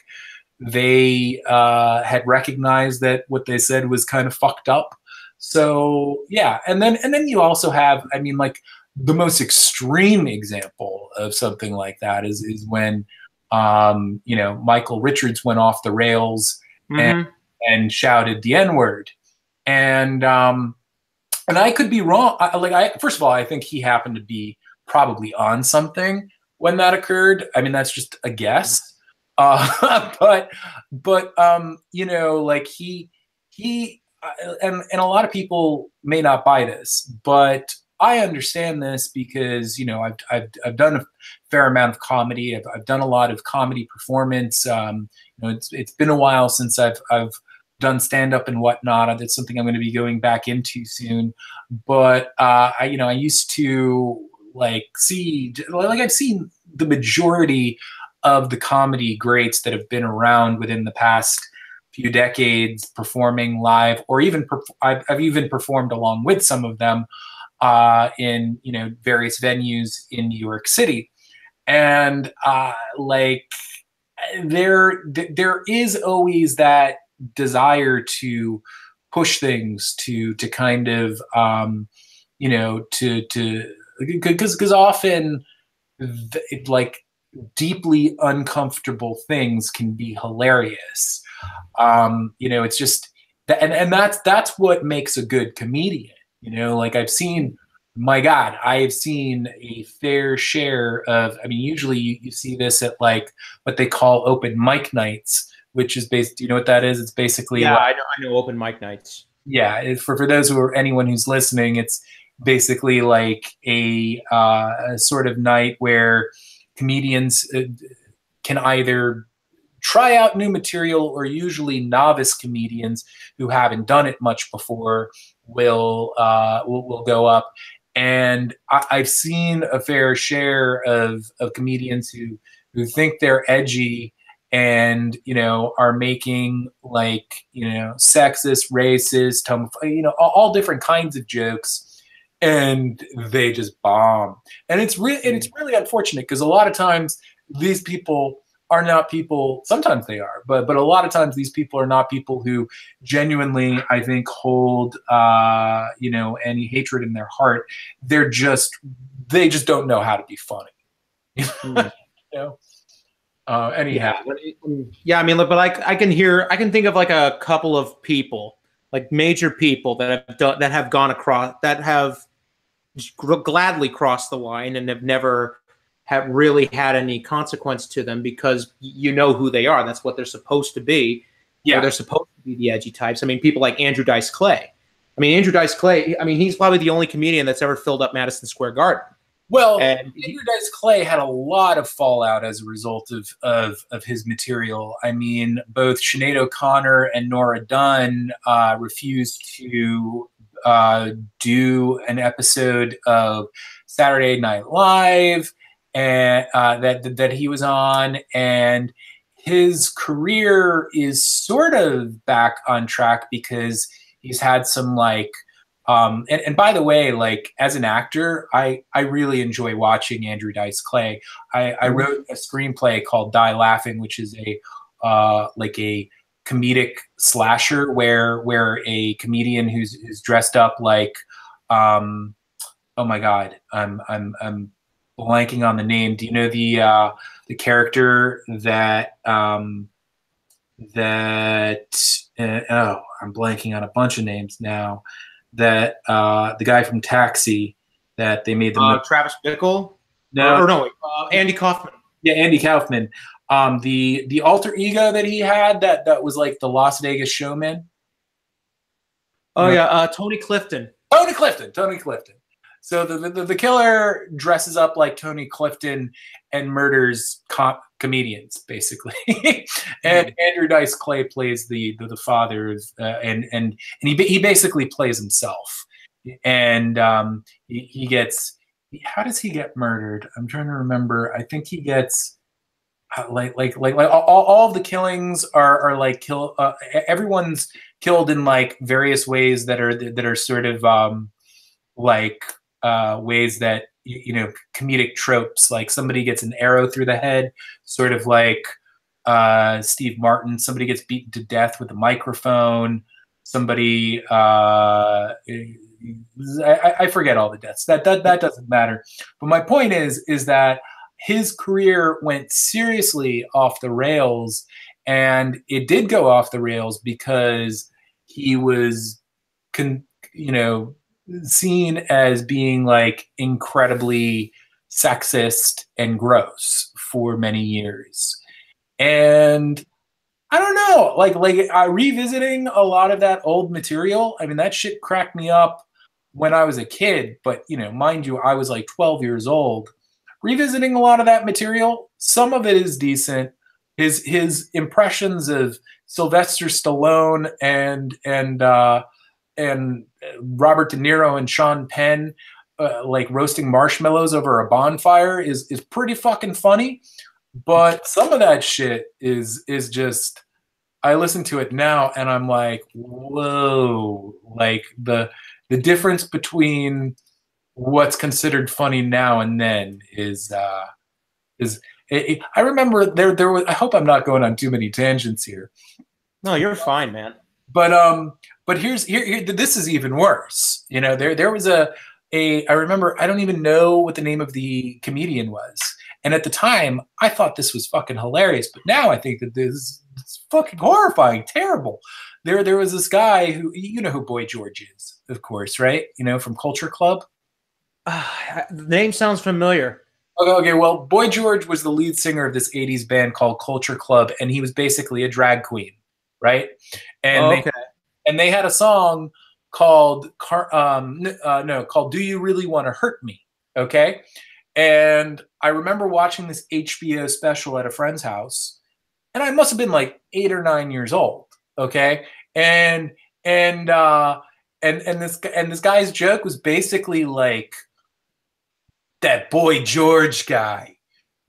they had recognized that what they said was kind of fucked up. So yeah, and then you also have, I mean, like, the most extreme example of something like that is when you know, Michael Richards went off the rails and shouted the N-word, and I could be wrong. First of all, I think he happened to be probably on something when that occurred. I mean, that's just a guess. But you know, like, he and a lot of people may not buy this, but I understand this because, you know, I've done a fair amount of comedy. I've done a lot of comedy performance. You know, it's been a while since I've done stand up and whatnot. That's something I'm going to be going back into soon. But you know, I used to I've seen the majority of the comedy greats that have been around within the past few decades performing live, or even I've even performed along with some of them in, you know, various venues in New York City. And like, there is always that desire to push things to kind of you know, because often like, deeply uncomfortable things can be hilarious. You know, it's just that, and that's what makes a good comedian. You know, like, I've seen a fair share of, I mean, usually you see this at, like, what they call open mic nights, which is based, do you know what that is? It's basically, yeah, like, I know open mic nights. Yeah, for those anyone who's listening, it's basically like a sort of night where comedians can either try out new material, or usually novice comedians who haven't done it much before will go up. And I've seen a fair share of comedians who think they're edgy and, you know, are making, like, you know, sexist, racist, you know, all different kinds of jokes, and they just bomb. And it's really unfortunate, because a lot of times these people are not people, sometimes they are, but a lot of times these people are not people who genuinely, I think, hold you know, any hatred in their heart. They just don't know how to be funny. You know? Anyhow. Yeah, I mean, but like, I can think of like a couple of people, like major people that have gone across, that have gladly cross the line and have never have really had any consequence to them because you know who they are. That's what they're supposed to be. Yeah. They're supposed to be the edgy types. I mean, people like Andrew Dice Clay. I mean, Andrew Dice Clay, I mean, he's probably the only comedian that's ever filled up Madison Square Garden. Well, Andrew Dice Clay had a lot of fallout as a result of his material. I mean, both Sinead O'Connor and Nora Dunn refused to do an episode of Saturday Night Live and that he was on, and his career is sort of back on track because he's had some like and by the way, like as an actor, I really enjoy watching Andrew Dice Clay. I wrote a screenplay called Die Laughing, which is a like a comedic slasher where a comedian who's dressed up like oh my god, I'm blanking on the name. Do you know the character that I'm blanking on a bunch of names now. That the guy from Taxi that they made the Travis Bickle? No, Andy Kaufman. Yeah, Andy Kaufman. The alter ego that he had that was like the Las Vegas Showman. Oh yeah, Tony Clifton. Tony Clifton. So the killer dresses up like Tony Clifton and murders comedians, basically. And Andrew Dice Clay plays the father, and he basically plays himself. And he gets, how does he get murdered? I'm trying to remember. I think he gets like all of the killings are like everyone's killed in like various ways that are sort of like ways that comedic tropes, like somebody gets an arrow through the head, sort of like Steve Martin. Somebody gets beaten to death with a microphone. Somebody I forget all the deaths. That doesn't matter. But my point is that his career went seriously off the rails, and it did go off the rails because he was seen as being like incredibly sexist and gross for many years. And I don't know, like revisiting a lot of that old material. I mean, that shit cracked me up when I was a kid, but mind you, I was like 12 years old. Revisiting a lot of that material, some of it is decent. His impressions of Sylvester Stallone and Robert De Niro and Sean Penn like roasting marshmallows over a bonfire is pretty fucking funny. But some of that shit is just, I listen to it now and I'm like, whoa, like the difference between what's considered funny now and then is I remember there was, I hope I'm not going on too many tangents here. No, you're fine, man. But here this is even worse. There was I remember, I don't even know what the name of the comedian was. And at the time, I thought this was fucking hilarious. But now I think that this is fucking horrifying, terrible. There was this guy who, you know who Boy George is, of course, right? From Culture Club. The name sounds familiar. Okay, well, Boy George was the lead singer of this 80s band called Culture Club, and he was basically a drag queen, right? And they had a song called called Do You Really Want to Hurt Me? Okay? And I remember watching this HBO special at a friend's house, and I must have been like 8 or 9 years old, okay? And this guy's joke was basically like, that Boy George guy.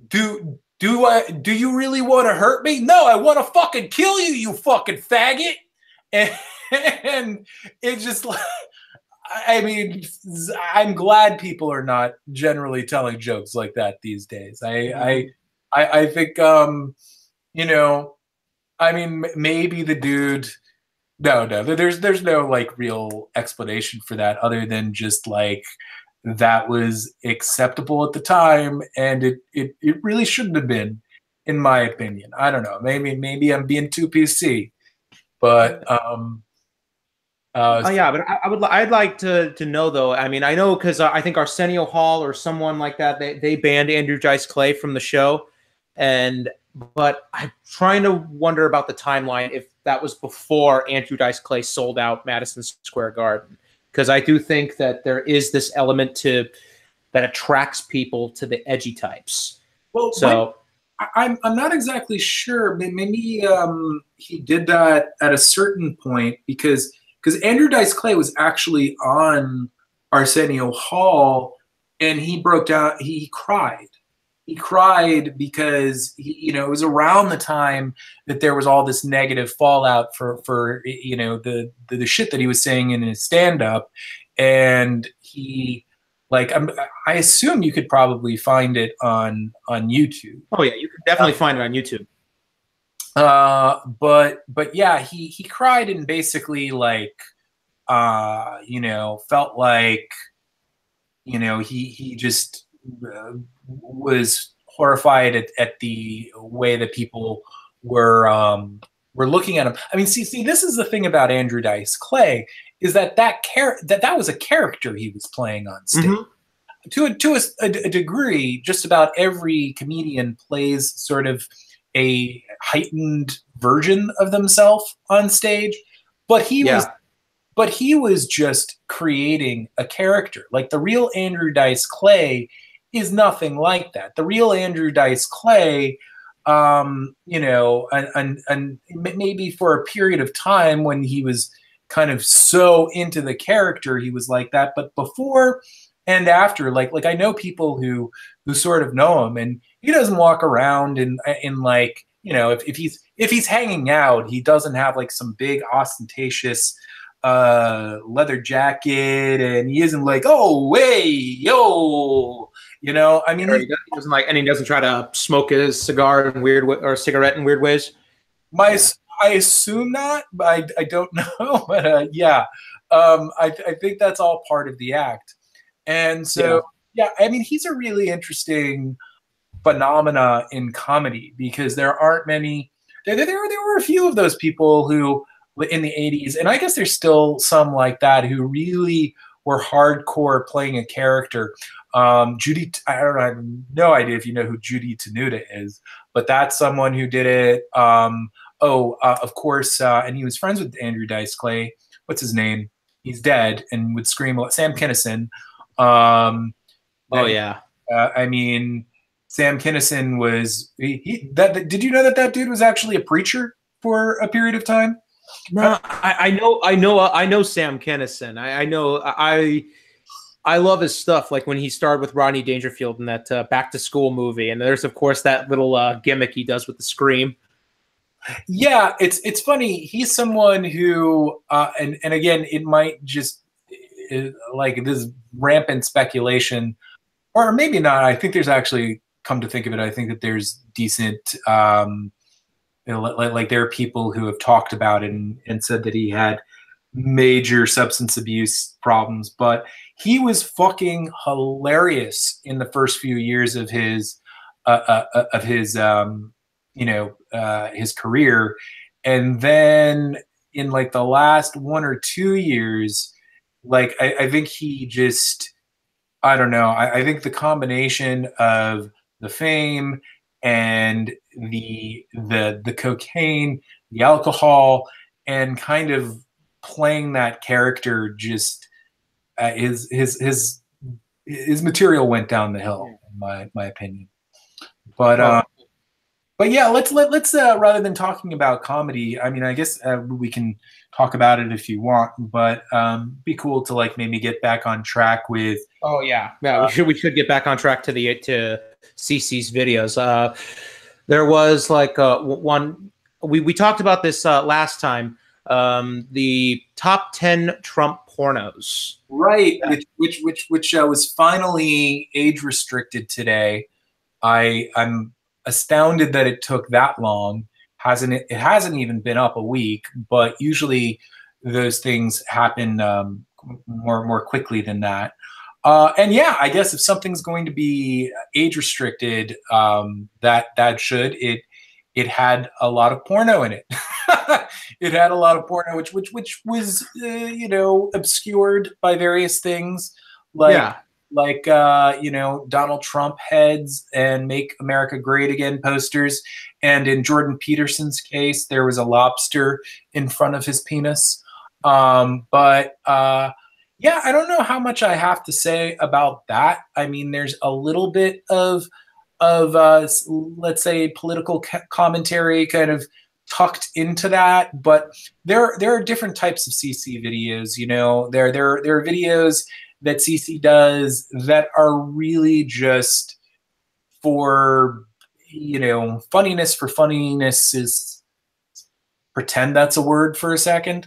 Do you really want to hurt me? No, I want to fucking kill you, you fucking faggot. And it's just like, I mean, I'm glad people are not generally telling jokes like that these days. I think I mean, maybe the dude. No, there's no like real explanation for that other than just like, that was acceptable at the time, and it really shouldn't have been, in my opinion. I don't know. Maybe I'm being too PC, but Uh, Oh yeah, but I'd like to know though. I mean, I know because I think Arsenio Hall or someone like that they banned Andrew Dice Clay from the show, and but I'm trying to wonder about the timeline if that was before Andrew Dice Clay sold out Madison Square Garden, because I do think that there is this element to that attracts people to the edgy types. well, So I'm not exactly sure. Maybe he did that at a certain point because Andrew Dice Clay was actually on Arsenio Hall, and he broke down. He cried. He cried because it was around the time that there was all this negative fallout for the shit that he was saying in his stand up, and he like I assume you could probably find it on YouTube. oh yeah, you can definitely find it on YouTube. But yeah, he cried and basically like felt like he just was horrified at the way that people were looking at him. I mean, see, this is the thing about Andrew Dice Clay is that was a character he was playing on stage. Mm-hmm. To a degree, just about every comedian plays sort of a heightened version of themselves on stage, but he was just creating a character. Like the real Andrew Dice Clay is nothing like that. The real Andrew Dice Clay, and maybe for a period of time when he was kind of so into the character, he was like that. But before and after, like I know people who sort of know him, and he doesn't walk around in like if he's hanging out, he doesn't have like some big ostentatious leather jacket, and he isn't like, oh hey yo, I mean, he doesn't like, and he doesn't try to smoke his cigar in weird or cigarette in weird ways. I assume not, but I don't know. But yeah, I think that's all part of the act. And so yeah, I mean, he's a really interesting phenomena in comedy because there aren't many. There were a few of those people who in the 80s, and I guess there's still some like that who really were hardcore playing a character. Judy, I have no idea if you know who Judy Tenuta is, but that's someone who did it. Of course, and he was friends with Andrew Dice Clay. What's his name? He's dead and would scream a lot. Sam Kinison. Oh yeah. I mean, Sam Kinison was did you know that dude was actually a preacher for a period of time? No, I know Sam Kinison. I love his stuff. Like when he starred with Rodney Dangerfield in that Back to School movie, and there's of course that little gimmick he does with the scream. Yeah, it's funny. He's someone who, and again, it might just like this rampant speculation, or maybe not. I think there's actually, come to think of it, I think that there's decent. Like there are people who have talked about it and said that he had major substance abuse problems, but he was fucking hilarious in the first few years of his his career, and then in like the last 1 or 2 years, like I think he just, I don't know. I think the combination of the fame and the cocaine, the alcohol, and kind of playing that character, just his material went down the hill, in my opinion. But yeah, let's rather than talking about comedy, I mean, I guess we can talk about it if you want, but be cool to like maybe get back on track with. Oh yeah, we should get back on track to CC's videos. There was like one we talked about this last time. The top 10 Trump pornos, right? Which was finally age restricted today. I'm astounded that it took that long. It hasn't even been up a week, but usually those things happen more quickly than that. And yeah, I guess if something's going to be age restricted, that should it it had a lot of porno in it. It had a lot of porno, which was you know, obscured by various things like Yeah. you know, Donald Trump heads and Make America Great Again posters, and in Jordan Peterson's case, there was a lobster in front of his penis. But yeah, I don't know how much I have to say about that. I mean, there's a little bit of let's say political commentary kind of tucked into that, but there are different types of CC videos. You know, there are videos that CC does that are really just for, you know, funniness for funniness is, pretend that's a word for a second,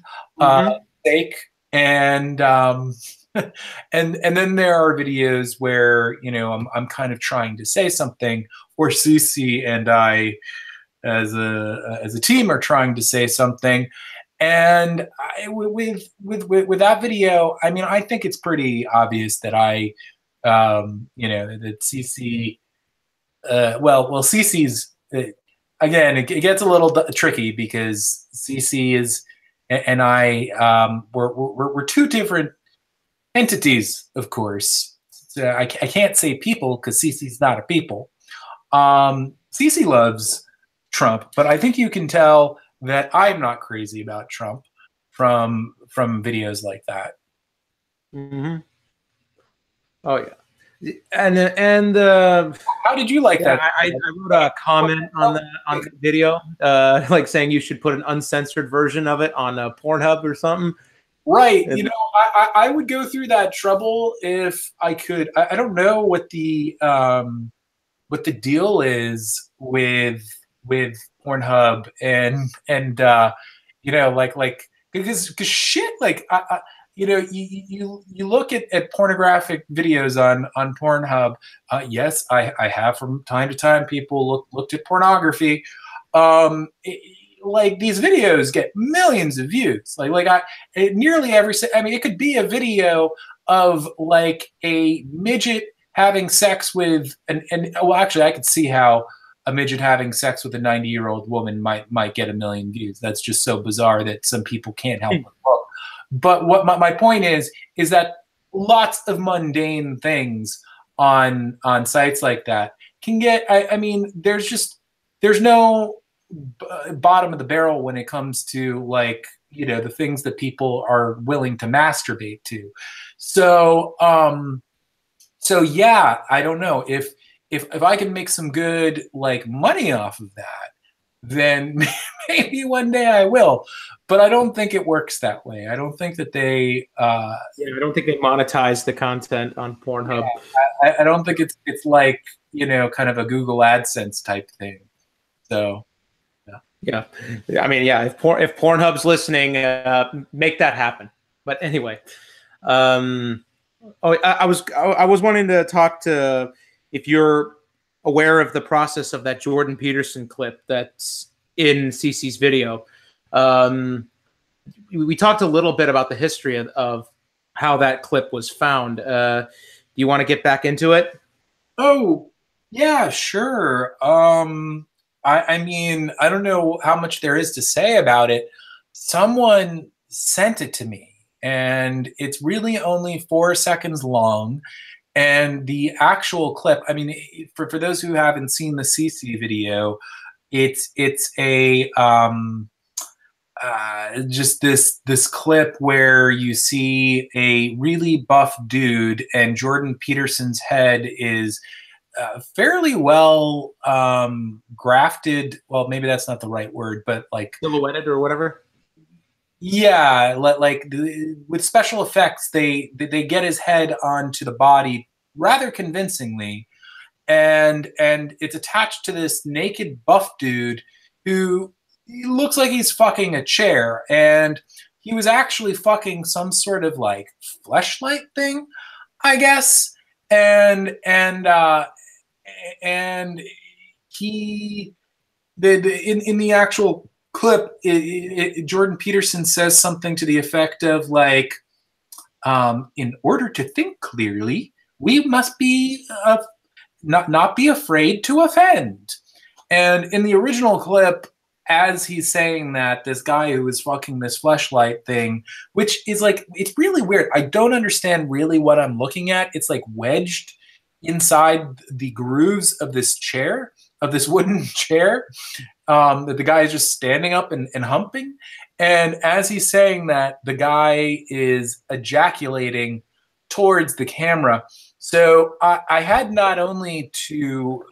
sake. And and then there are videos where, you know, I'm kind of trying to say something, or CC and I as a team are trying to say something. And with that video, I mean, I think it's pretty obvious that I, you know, that CC, CC's, again, it gets a little tricky because CC is, and I, we're two different entities, of course. So I can't say people because CC's not a people. CC loves Trump, but I think you can tell that I'm not crazy about Trump from videos like that. Mm-hmm. Oh yeah, and how did you like that? I wrote a comment on the video, like saying you should put an uncensored version of it on Pornhub or something. Right. You know, I would go through that trouble if I could. I don't know what the deal is with Pornhub and you know, like because shit, like you know, you look at pornographic videos on Pornhub. Yes, I have from time to time people looked at pornography. Like these videos get millions of views. Nearly every. I mean, it could be a video of like a midget having sex with well, actually, I could see how a midget having sex with a 90-year-old woman might get 1 million views. That's just so bizarre that some people can't help but look. But what my point is that lots of mundane things on sites like that can get. I mean, there's no bottom of the barrel when it comes to, like, you know, the things that people are willing to masturbate to. So yeah, I don't know if I can make some good like money off of that, then maybe one day I will. But I don't think it works that way. I don't think that they I don't think they monetize the content on Pornhub. Yeah, I don't think it's like, you know, kind of a Google AdSense type thing. So yeah. I mean, yeah, if Pornhub's listening, make that happen. But anyway, I was wanting to talk to if you're aware of the process of that Jordan Peterson clip that's in CC's video. We talked a little bit about the history of how that clip was found. Do you want to get back into it? Oh, yeah, sure. I mean, I don't know how much there is to say about it. Someone sent it to me, and it's really only 4 seconds long. And the actual clip, I mean, for those who haven't seen the CC video, it's a just this clip where you see a really buff dude, and Jordan Peterson's head is fairly well grafted. Well, maybe that's not the right word, but like silhouetted or whatever. Yeah, like with special effects, they get his head onto the body rather convincingly, and it's attached to this naked buff dude who looks like he's fucking a chair, and he was actually fucking some sort of like fleshlight thing, I guess, and he in the actual clip, Jordan Peterson says something to the effect of like, in order to think clearly, we must be not be afraid to offend. And in the original clip, as he's saying that, this guy who is fucking this fleshlight thing, which is like, it's really weird. I don't understand really what I'm looking at. It's like wedged inside the grooves of this chair, of this wooden chair, that the guy is just standing up and humping. And as he's saying that, the guy is ejaculating towards the camera. So I had not only to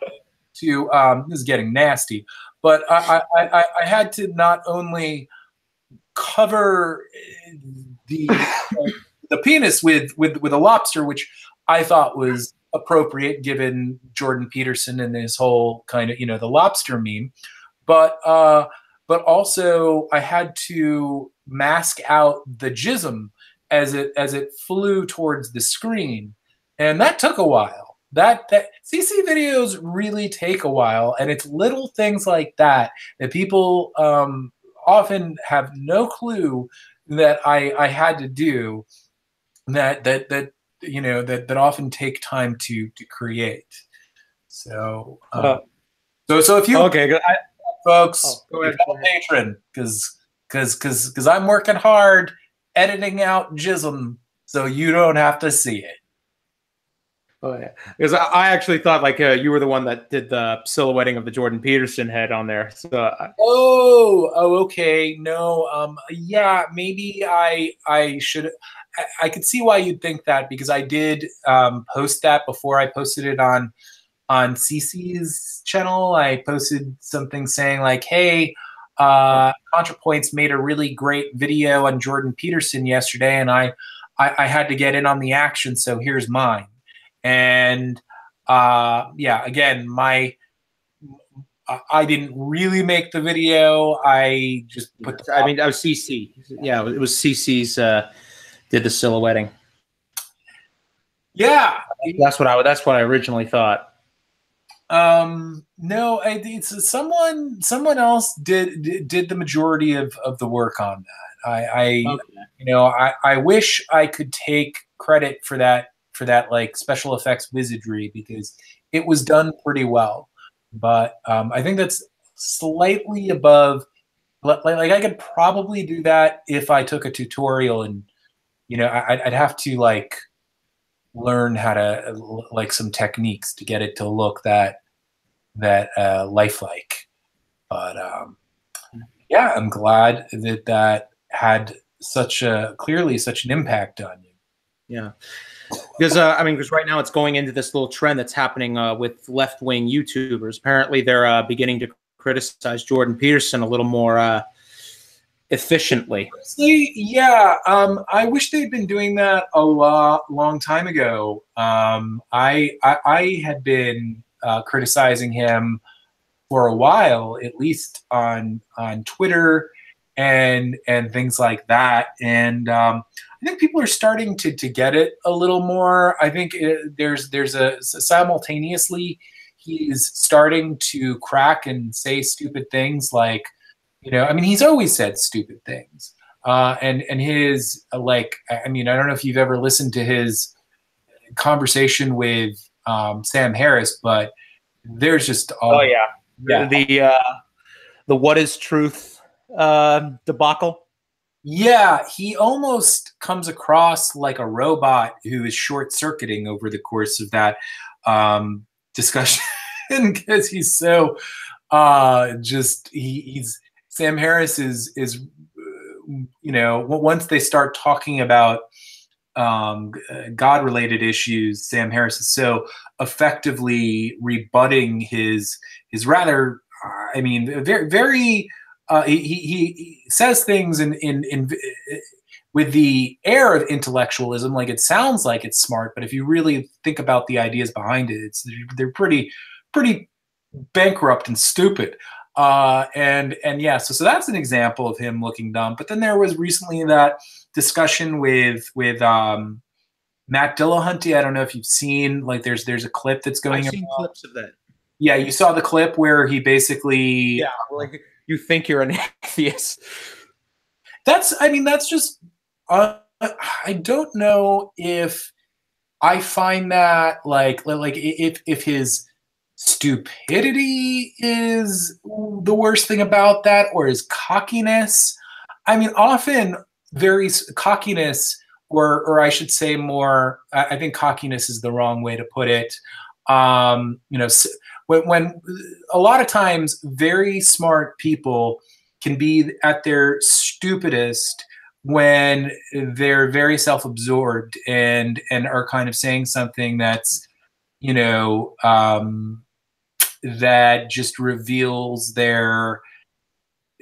this is getting nasty, but I had to not only cover the penis with a lobster, which I thought was appropriate given Jordan Peterson and his whole kind of, the lobster meme, but also I had to mask out the jism as it flew towards the screen, and that took a while. That CC videos really take a while, and it's little things like that people often have no clue that I had to do that often take time to create. So so if you folks, become a patron because I'm working hard editing out jism so you don't have to see it. Oh yeah, because I actually thought like you were the one that did the silhouetting of the Jordan Peterson head on there. So okay, no, yeah, maybe I should. I could see why you'd think that, because I did post that before I posted it on CC's channel. I posted something saying like, "Hey, ContraPoints made a really great video on Jordan Peterson yesterday, and I had to get in on the action, so here's mine." And yeah, again, I didn't really make the video. I just put. I mean, I was CC. Yeah, it was CC's did the silhouetting. Yeah, that's what I originally thought. No, it's someone else did the majority of the work on that. I wish I could take credit for that like special effects wizardry, because it was done pretty well. But I think that's slightly above. Like I could probably do that if I took a tutorial, and I'd have to like learn how to like some techniques to get it to look that lifelike. But yeah, I'm glad that had clearly such an impact on you. Yeah. Because because right now it's going into this little trend that's happening with left-wing YouTubers. Apparently, they're beginning to criticize Jordan Peterson a little more efficiently. Yeah, I wish they'd been doing that a long time ago. I had been criticizing him for a while, at least on Twitter and things like that, and I think people are starting to get it a little more. I think there's simultaneously he's starting to crack and say stupid things like, he's always said stupid things. And his like, I don't know if you've ever listened to his conversation with Sam Harris, but there's just the what is truth debacle. Yeah, he almost comes across like a robot who is short-circuiting over the course of that discussion, because he's so he's Sam Harris is once they start talking about God-related issues, Sam Harris is so effectively rebutting his rather, very very. He says things in with the air of intellectualism, like it sounds like it's smart, but if you really think about the ideas behind it, they're pretty bankrupt and stupid. And yeah, so that's an example of him looking dumb. But then there was recently that discussion with Matt Dillahunty. I don't know if you've seen, like, there's a clip that's going. I've seen clips of that. Yeah, you saw the clip where he basically like. You think you're an atheist. That's just, I don't know if I find that like if his stupidity is the worst thing about that, or is cockiness. I mean, often cockiness, or I should say more, I think cockiness is the wrong way to put it. You know, when a lot of times very smart people can be at their stupidest when they're very self-absorbed and are kind of saying something that's, you know, that just reveals their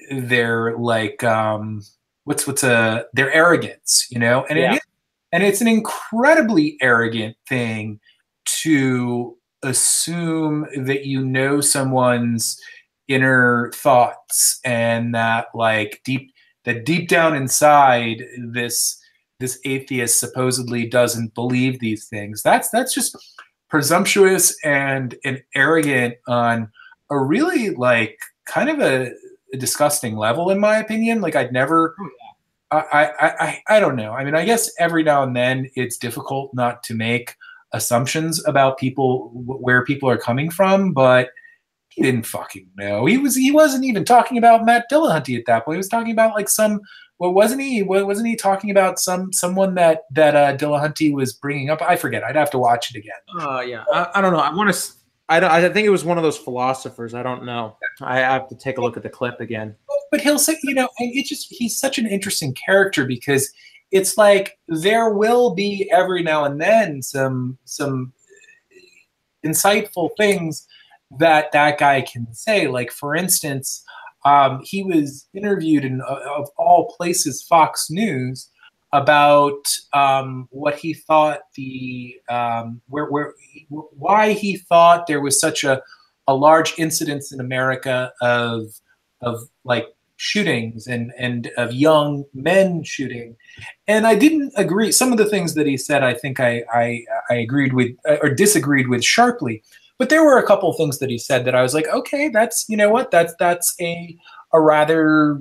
like their arrogance, you know, Yeah. And it's an incredibly arrogant thing to assume that you know someone's inner thoughts, and that like deep down inside this atheist supposedly doesn't believe these things. That's just presumptuous and arrogant on a really like kind of a disgusting level, in my opinion. Like I'd never I don't know. I mean, I guess every now and then it's difficult not to make assumptions about people, where people are coming from, but he didn't fucking know. He wasn't even talking about Matt Dillahunty at that point. He was talking about like some, what wasn't he? Wasn't he talking about someone that Dillahunty was bringing up? I forget. I'd have to watch it again. Yeah. I don't know. I want to. I think it was one of those philosophers. I don't know. I have to take a look at the clip again. But he'll say, you know, and he's such an interesting character, because it's like there will be every now and then some insightful things that guy can say. Like, for instance, he was interviewed in, of all places, Fox News, about what he thought why he thought there was such a large incidence in America of like shootings and of young men shooting. And I didn't agree. Some of the things that he said, I think I agreed with or disagreed with sharply. But there were a couple of things that he said that I was like, okay, that's, you know what, that's a rather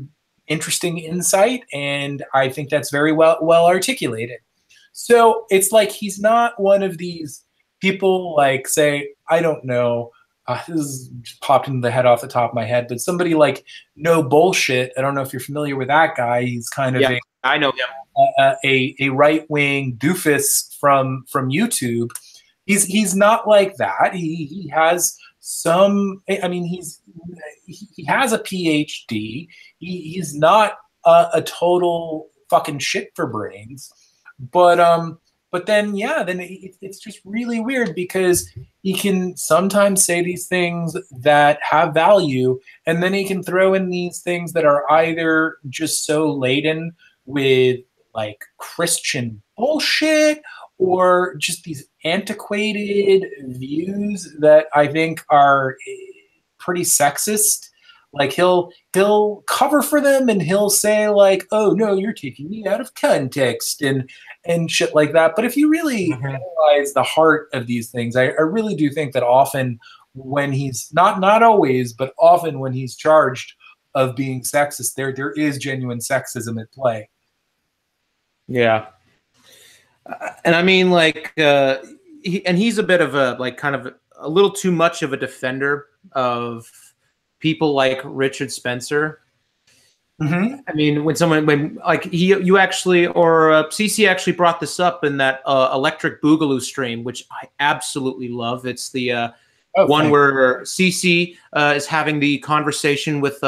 interesting insight, and I think that's very well articulated. So it's like he's not one of these people like, say, I don't know, this is just popped into the head off the top of my head, but somebody like No Bullshit. I don't know if you're familiar with that guy. He's kind of I know him. A right-wing doofus from YouTube. He's not like that. He has some. I mean, he has a PhD. He's not a total fucking shit for brains. But then it's just really weird, because he can sometimes say these things that have value, and then he can throw in these things that are either just so laden with like Christian bullshit, or just these antiquated views that I think are pretty sexist. Like he'll cover for them, and he'll say like, "Oh no, you're taking me out of context," and shit like that. But if you really analyze the heart of these things, I really do think that often when he's not always, but often when he's charged of being sexist, there is genuine sexism at play. Yeah. And I mean, like, he's a bit of a, like, kind of a little too much of a defender of people like Richard Spencer. I mean, when like you actually, or CC actually brought this up in that Electric Boogaloo stream, which I absolutely love. It's the one where CC is having the conversation with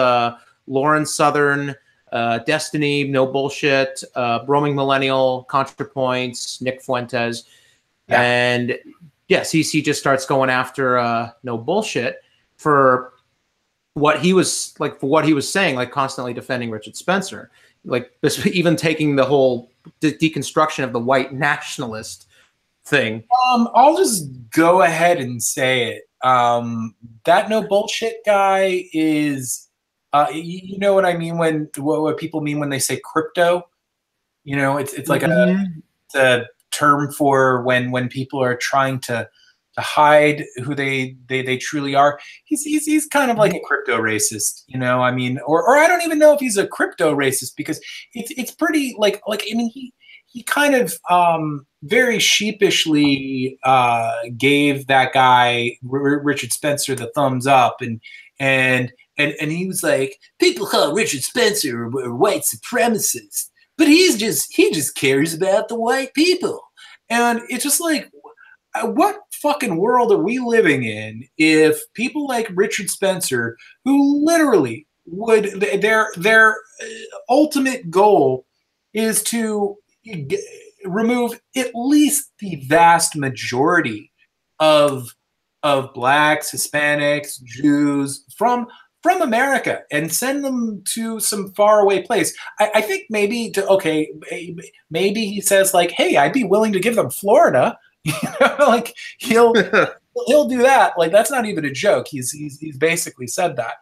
Lauren Southern, Destiny, No Bullshit, Roaming Millennial, ContraPoints, Nick Fuentes. Yeah. And yeah, CC just starts going after No Bullshit for what he was saying, like constantly defending Richard Spencer, like this, even taking the whole deconstruction of the white nationalist thing. I'll just go ahead and say it. That No Bullshit guy is, you know what I mean when what people mean when they say crypto. You know, it's like it's a term for when people are trying to hide who they truly are. He's kind of like a crypto racist, you know. I mean, or I don't even know if he's a crypto racist, because it's pretty like I mean, he kind of very sheepishly gave that guy Richard Spencer the thumbs up, and he was like, people call Richard Spencer a white supremacist, but he just cares about the white people. And it's just like, what fucking world are we living in if people like Richard Spencer, who literally would their ultimate goal is to remove at least the vast majority of blacks, Hispanics, Jews from America and send them to some faraway place. I think maybe maybe he says like, hey, I'd be willing to give them Florida. You know, like he'll do that. Like that's not even a joke. He's basically said that.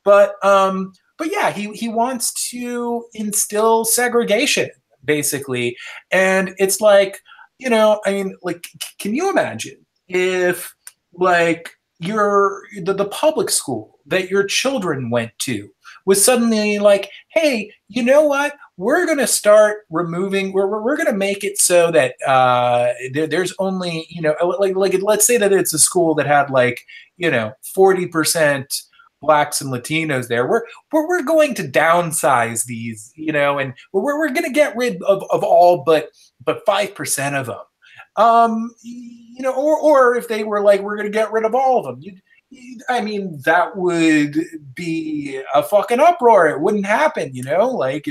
But yeah, he wants to instill segregation basically, and it's like, you know, I mean, like, can you imagine if like the public school that your children went to was suddenly like, hey, you know what? We're going to start removing, we're going to make it so that there's only, you know, like let's say that it's a school that had like, you know, 40% blacks and Latinos there. We're going to downsize these, you know, and we're going to get rid of all but 5% of them. You know, or if they were like, we're going to get rid of all of them, I mean, that would be a fucking uproar. It wouldn't happen, you know? Like,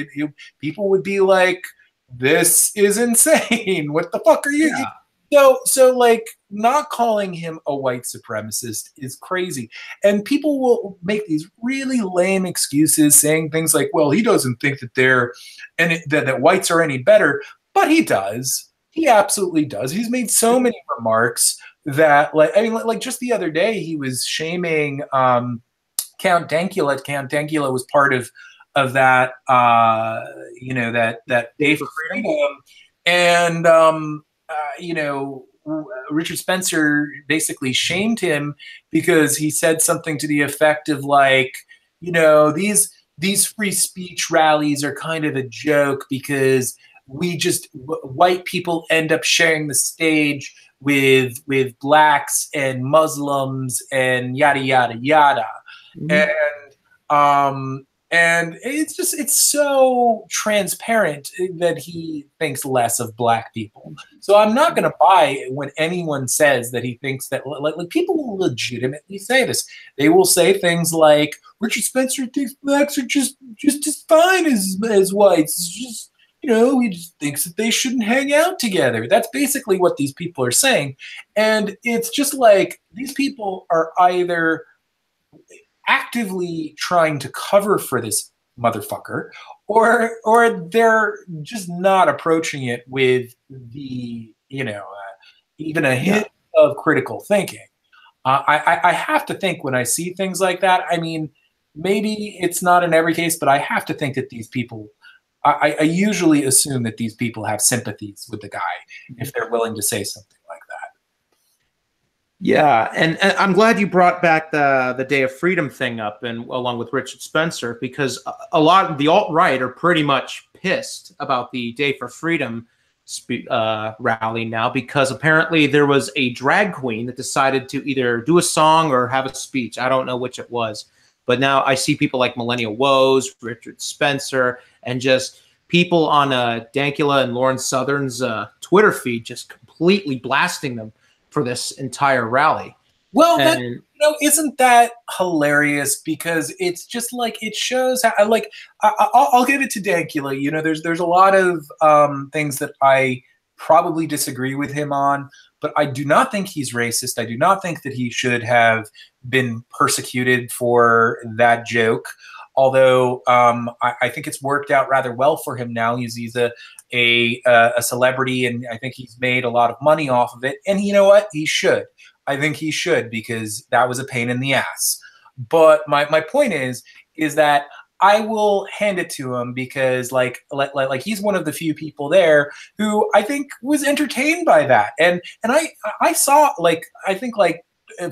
people would be like, this is insane. What the fuck are you? Yeah. So, like, not calling him a white supremacist is crazy. And people will make these really lame excuses saying things like, well, he doesn't think that that whites are any better. But he does. He absolutely does. He's made so many remarks that, like, I mean, like just the other day, he was shaming Count Dankula. Count Dankula was part of that, you know, that Day for Freedom, and you know, Richard Spencer basically shamed him because he said something to the effect of like, you know, these free speech rallies are kind of a joke because white people end up sharing the stage with blacks and Muslims and yada yada yada. Mm-hmm. And it's so transparent that he thinks less of black people. So I'm not going to buy when anyone says that he thinks that, like people will legitimately say this. They will say things like, Richard Spencer thinks blacks are just as fine as whites. It's just, you know, he just thinks that they shouldn't hang out together. That's basically what these people are saying. And it's just like, these people are either actively trying to cover for this motherfucker, or they're just not approaching it with the, you know, even a hint of critical thinking. I have to think when I see things like that, I mean, maybe it's not in every case, but I have to think that these people, I usually assume that these people have sympathies with the guy if they're willing to say something like that. Yeah, and I'm glad you brought back the Day of Freedom thing up, and along with Richard Spencer, because a lot of the alt-right are pretty much pissed about the Day for Freedom rally now, because apparently there was a drag queen that decided to either do a song or have a speech. I don't know which it was. But now I see people like Millennial Woes, Richard Spencer, and just people on Dankula and Lauren Southern's Twitter feed just completely blasting them for this entire rally. Well, that, you know, isn't that hilarious? Because it's just like, it shows how, like, I'll give it to Dankula. You know, there's a lot of things that I probably disagree with him on, but I do not think he's racist. I do not think that he should have been persecuted for that joke. Although I think it's worked out rather well for him now. He's a celebrity, and I think he's made a lot of money off of it. And you know what? He should. I think he should, because that was a pain in the ass. But my point is that I will hand it to him because like he's one of the few people there who I think was entertained by that. And I saw, like, I think like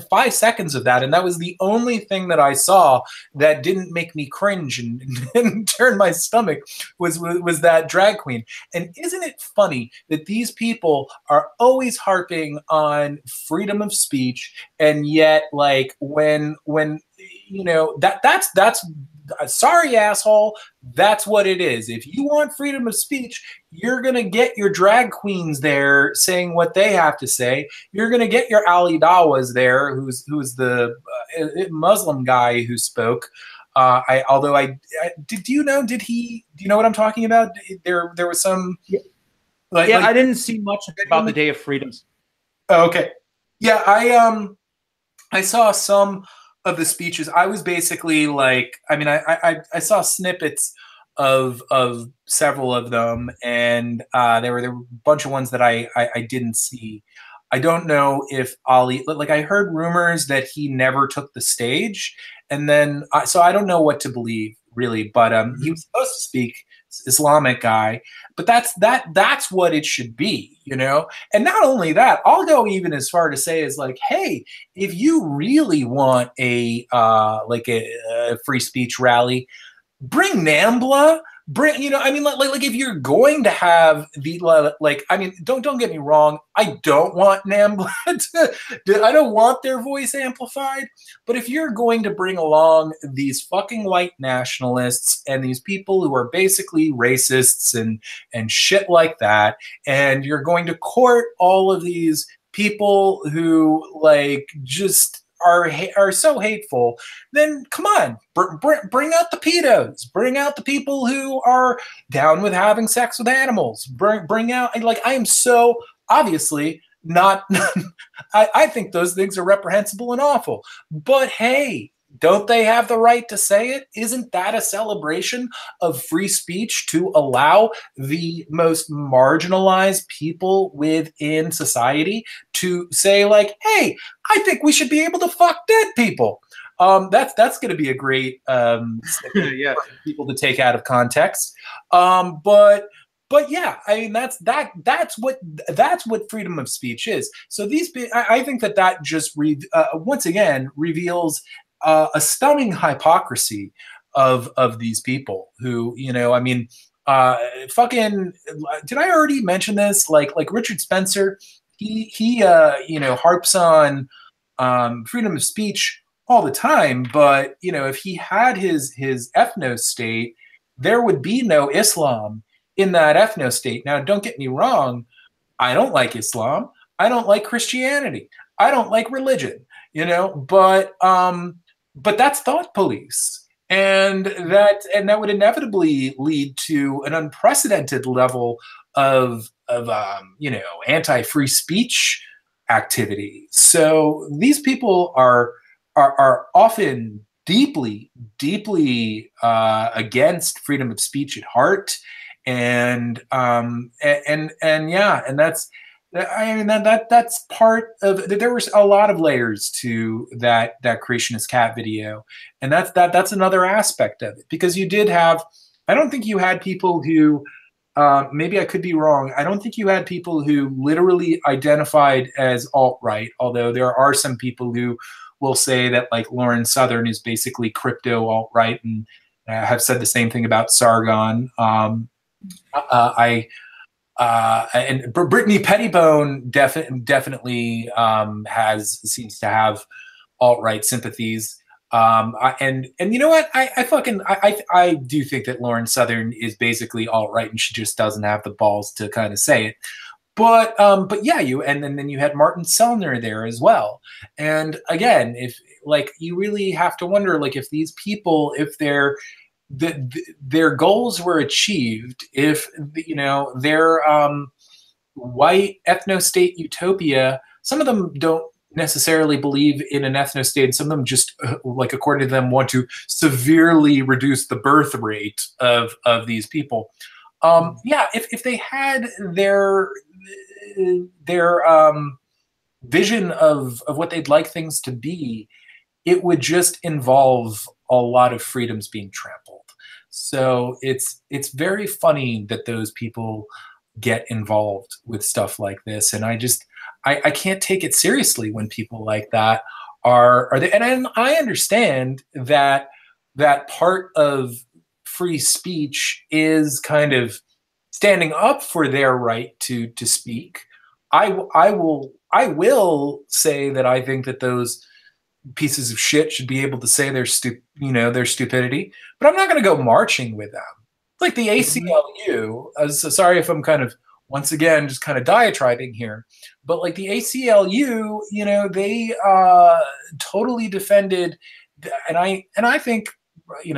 5 seconds of that, and that was the only thing that I saw that didn't make me cringe and turn my stomach was that drag queen. And isn't it funny that these people are always harping on freedom of speech, and yet like when you know that's sorry, asshole, that's what it is. If you want freedom of speech, you're going to get your drag queens there saying what they have to say. You're going to get your Ali Dawas there, who's the Muslim guy who spoke. Do you know what I'm talking about? There was some. Yeah, I didn't see much about the Day of Freedoms. Oh, okay. Yeah, I saw some of the speeches. I was basically like, I mean, I saw snippets of several of them, and there were a bunch of ones that I didn't see. I don't know if Ali, like I heard rumors that he never took the stage, and then so I don't know what to believe really, but he was supposed to speak, Islamic guy, but that's what it should be, you know. And not only that, I'll go even as far to say is like, hey, if you really want a free speech rally, bring NAMBLA. Bring, you know, I mean, like if you're going to have the I mean, don't get me wrong, I don't want NAMBLA I don't want their voice amplified, but if you're going to bring along these fucking white nationalists and these people who are basically racists and shit like that, and you're going to court all of these people who like just are so hateful, then come on, bring out the pedos, bring out the people who are down with having sex with animals, bring out, like, I am so obviously not I think those things are reprehensible and awful, but hey, don't they have the right to say it? Isn't that a celebration of free speech to allow the most marginalized people within society to say like, hey, I think we should be able to fuck dead people? That's going to be a great Yeah, for people to take out of context. But yeah, I mean that's what freedom of speech is. So I think that just once again reveals a stunning hypocrisy of these people who, you know, I mean, fucking, did I already mention this? Like Richard Spencer, he you know, harps on freedom of speech all the time, but you know, if he had his ethno state, there would be no Islam in that ethno state. Now, don't get me wrong, I don't like Islam, I don't like Christianity, I don't like religion, you know, but that's thought police, and that would inevitably lead to an unprecedented level of you know, anti-free speech activity. So these people are often deeply against freedom of speech at heart, and yeah, and that's. I mean that's part of. There was a lot of layers to that Creationist Cat video, and that's another aspect of it, because you did have. I don't think you had people who, maybe I could be wrong. I don't think you had people who literally identified as alt-right, although there are some people who will say that like Lauren Southern is basically crypto alt-right, and have said the same thing about Sargon. And Brittany Pettibone definitely seems to have alt-right sympathies. And you know what? I do think that Lauren Southern is basically alt-right, and she just doesn't have the balls to kind of say it. But yeah, and then you had Martin Sellner there as well. And again, if like, you really have to wonder, like, if these people, if their goals were achieved, if, you know, their white ethno-state utopia, some of them don't necessarily believe in an ethno-state, and some of them just, like, according to them, want to severely reduce the birth rate of these people. Yeah, if they had their vision of what they'd like things to be, it would just involve a lot of freedoms being trampled. So it's very funny that those people get involved with stuff like this. And I can't take it seriously when people like that are they, and I understand that part of free speech is kind of standing up for their right to speak. I will say that I think that those pieces of shit should be able to say their their stupidity, but I'm not going to go marching with them. Like the ACLU. Sorry if I'm kind of once again just kind of diatribing here, but like the ACLU, they totally defended, and I think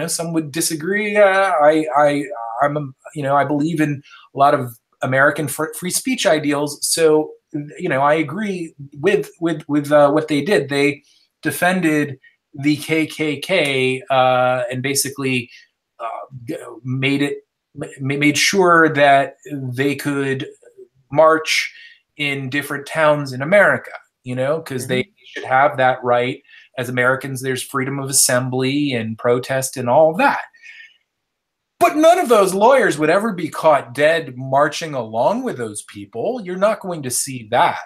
some would disagree. I believe in a lot of American free speech ideals, so I agree with what they did. They defended the KKK and basically made sure that they could march in different towns in America, because they should have that right. As Americans, there's freedom of assembly and protest and all of that. But none of those lawyers would ever be caught dead marching along with those people. You're not going to see that.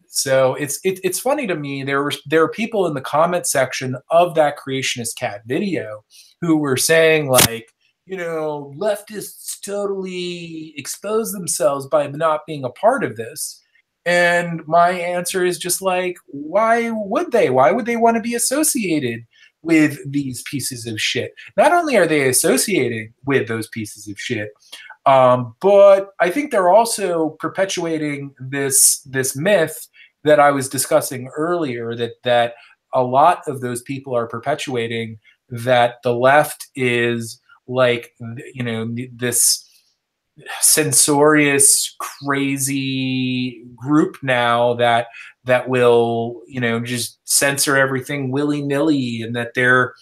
So it's funny to me. There are people in the comment section of that Creationist Cat video who were saying like, leftists totally expose themselves by not being a part of this. And my answer is just like, why would they? Why would they want to be associated with these pieces of shit? Not only are they associating with those pieces of shit, but I think they're also perpetuating this myth that I was discussing earlier, that a lot of those people are perpetuating, that the left is like, this censorious, crazy group now that will, just censor everything willy-nilly, and that they're,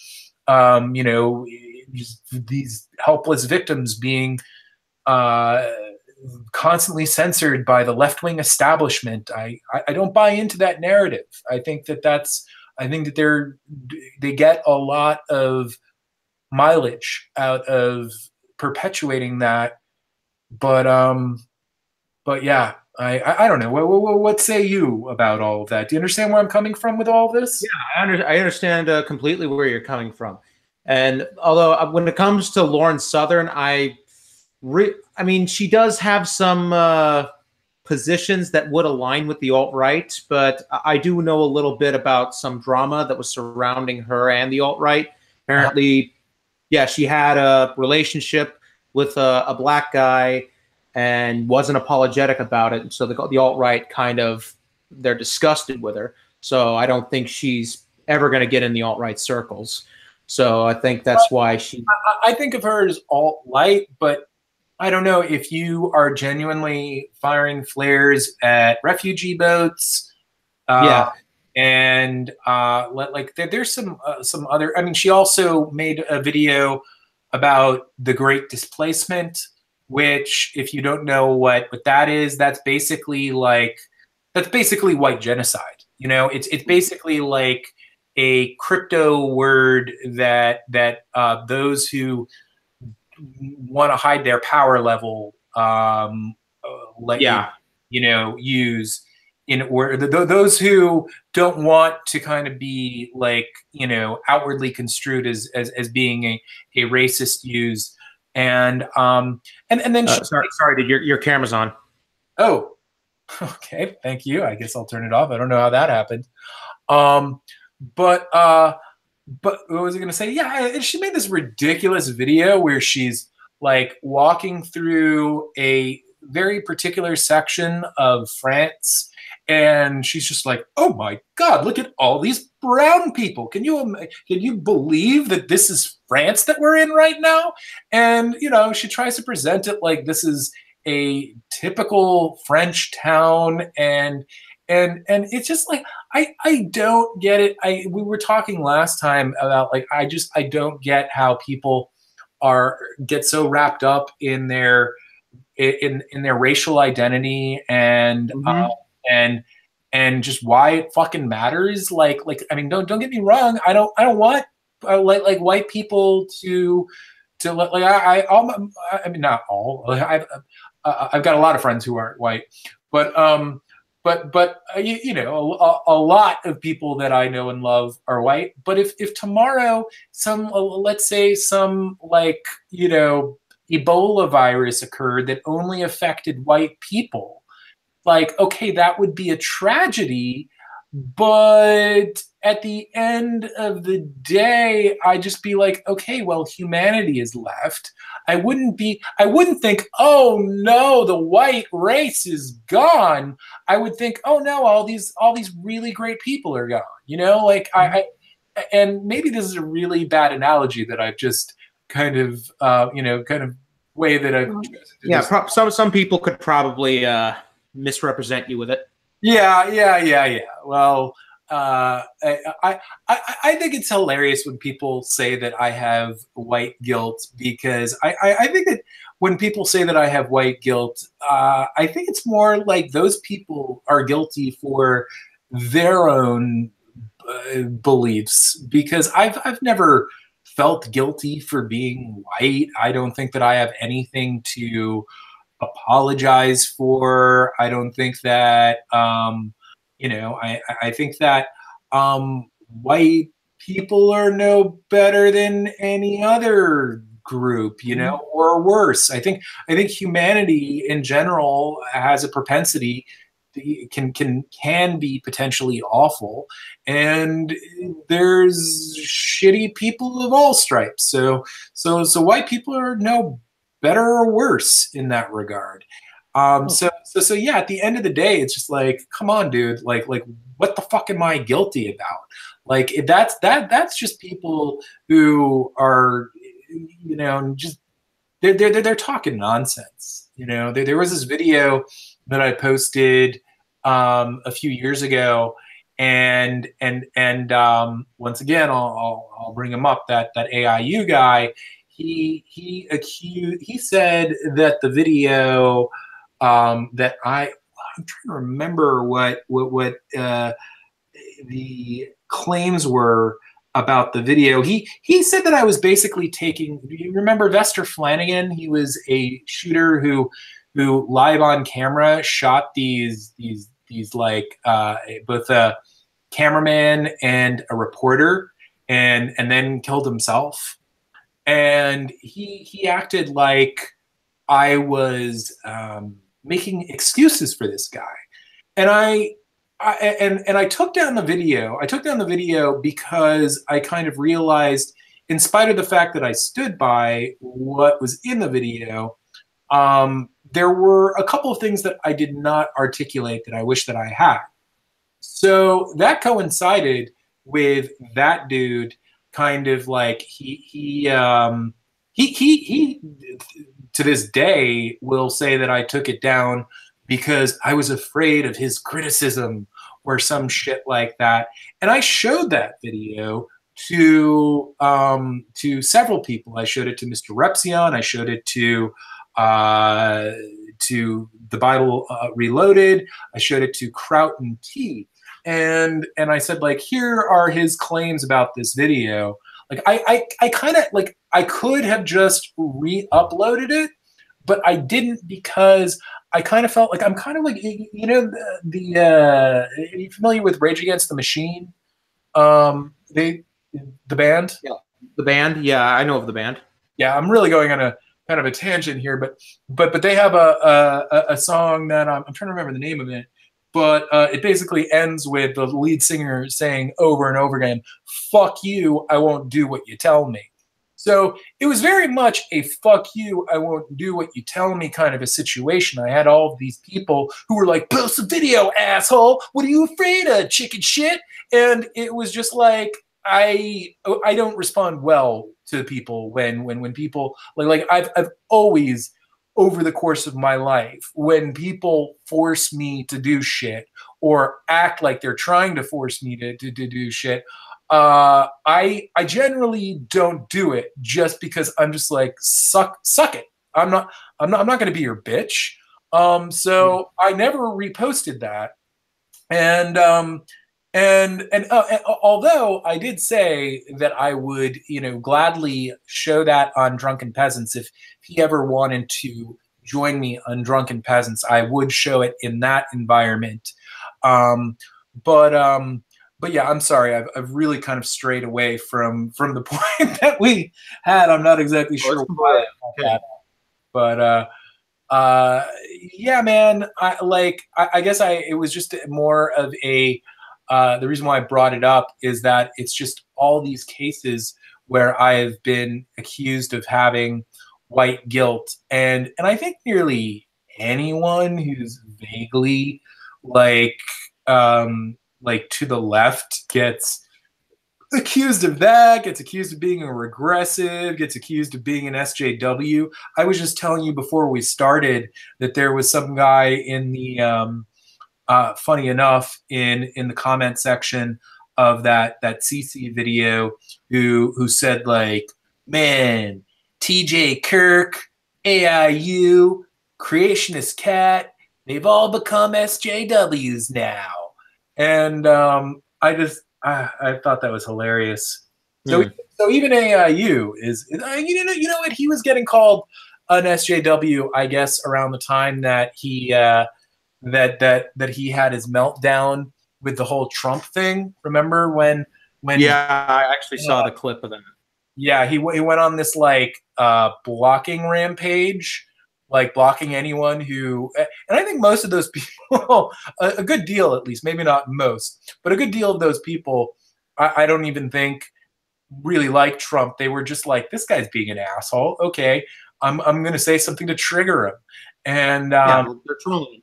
just these helpless victims being constantly censored by the left-wing establishment. I don't buy into that narrative. I think that they get a lot of mileage out of perpetuating that. But yeah, I don't know. What say you about all of that? Do you understand where I'm coming from with all of this? Yeah, I understand completely where you're coming from. And although when it comes to Lauren Southern, I mean, she does have some positions that would align with the alt-right, but I do know a little bit about some drama that was surrounding her and the alt-right. Apparently, yeah, she had a relationship with a black guy and wasn't apologetic about it. So the alt-right they're disgusted with her. So I don't think she's ever going to get in the alt-right circles. So I think that's why I think of her as alt-right, but I don't know if you are genuinely firing flares at refugee boats. Yeah. And there's some other. I mean, she also made a video about the Great Displacement, which, if you don't know what that is, that's basically white genocide. It's basically like a crypto word that those who want to hide their power level use in order, those who don't want to kind of be like, outwardly construed as being a racist use. And then sorry, your camera's on. Oh, okay, thank you. I guess I'll turn it off. I don't know how that happened. But what was I going to say? Yeah, she made this ridiculous video where she's like walking through a very particular section of France, and she's just like, "Oh my God, look at all these brown people! Can you believe that this is France that we're in right now?" And she tries to present it like this is a typical French town, and it's just like, I don't get it. We were talking last time about like, I don't get how people get so wrapped up in their racial identity and just why it fucking matters. Like I mean, don't get me wrong. I don't want like white people to like I mean, not all. I've got a lot of friends who aren't white, but you know, a lot of people that I know and love are white. But if tomorrow some let's say some like, you know, Ebola virus occurred that only affected white people, like, okay, that would be a tragedy. But at the end of the day, I just be like, okay, well, humanity is left. I wouldn't think, oh no, the white race is gone. I would think, oh no, all these really great people are gone. You know, like and maybe this is a really bad analogy that I've just kind of, you know, kind of way that I've chosen to Yeah, some people could probably misrepresent you with it. Yeah. Well, I think it's hilarious when people say that I have white guilt, because I think that when people say that I have white guilt, I think it's more like those people are guilty for their own beliefs, because I've never felt guilty for being white. I don't think that I have anything to apologize for. I don't think that, you know, I think that white people are no better than any other group, you know, or worse. I think humanity in general has a propensity can be potentially awful, and there's shitty people of all stripes. So white people are no better or worse in that regard. So yeah, at the end of the day, it's just like, come on, dude, like what the fuck am I guilty about? Like that's just people who are, you know, just they're talking nonsense. You know, there was this video that I posted a few years ago, and once again, I'll bring him up, that AIU guy. He said that the video that I'm trying to remember what the claims were about the video. He said that I was basically taking. Do you remember Vester Flanagan? He was a shooter who live on camera shot these like both a cameraman and a reporter, and then killed himself. And he acted like I was making excuses for this guy, and I took down the video. I took down the video because I kind of realized, in spite of the fact that I stood by what was in the video, there were a couple of things that I did not articulate that I wish that I had. So that coincided with that dude kind of like he to this day will say that I took it down because I was afraid of his criticism or some shit like that. And I showed that video to several people. I showed it to Mr. Repzion. I showed it to the Bible Reloaded. I showed it to Kraut and T. And I said, like, here are his claims about this video. Like I kind of like, I could have just re-uploaded it, but I didn't, because I kind of felt like I'm kind of like, you know, are you familiar with Rage Against the Machine? The band? Yeah. The band? Yeah, I know of the band. Yeah, I'm really going on a kind of a tangent here, but they have a song that I'm trying to remember the name of it. But it basically ends with the lead singer saying over and over again, "Fuck you, I won't do what you tell me." So it was very much a "fuck you, I won't do what you tell me" kind of a situation. I had all of these people who were like, "Post a video, asshole. What are you afraid of, chicken shit?" And it was just like, I don't respond well to people when people like I've always, over the course of my life, when people force me to do shit or act like they're trying to force me to do shit, I generally don't do it, just because I'm just like, suck it. I'm not going to be your bitch. So I never reposted that. And although I did say that I would, you know, gladly show that on Drunken Peasants if he ever wanted to join me on Drunken Peasants, I would show it in that environment. Um, but but yeah, I'm sorry. I've really kind of strayed away from the point that we had. I'm not exactly sure why about that. But yeah, man. I guess it was just more of a the reason why I brought it up is that it's just all these cases where I have been accused of having white guilt, and I think nearly anyone who's vaguely like to the left gets accused of that, gets accused of being a regressive, gets accused of being an SJW. I was just telling you before we started that there was some guy in the funny enough in the comment section of that CC video who said like, man, TJ Kirk, AIU, Creationist Cat, they've all become SJWs now. And I thought that was hilarious. So even AIU is you know what, he was getting called an SJW, I guess, around the time that he that he had his meltdown with the whole Trump thing. Remember when yeah, I actually saw the clip of that. Yeah, he went on this like blocking rampage, like blocking anyone who, and I think most of those people, a good deal at least, maybe not most, but a good deal of those people, I don't even think really like Trump. They were just like, this guy's being an asshole. Okay, I'm going to say something to trigger him, and yeah, they're trolling.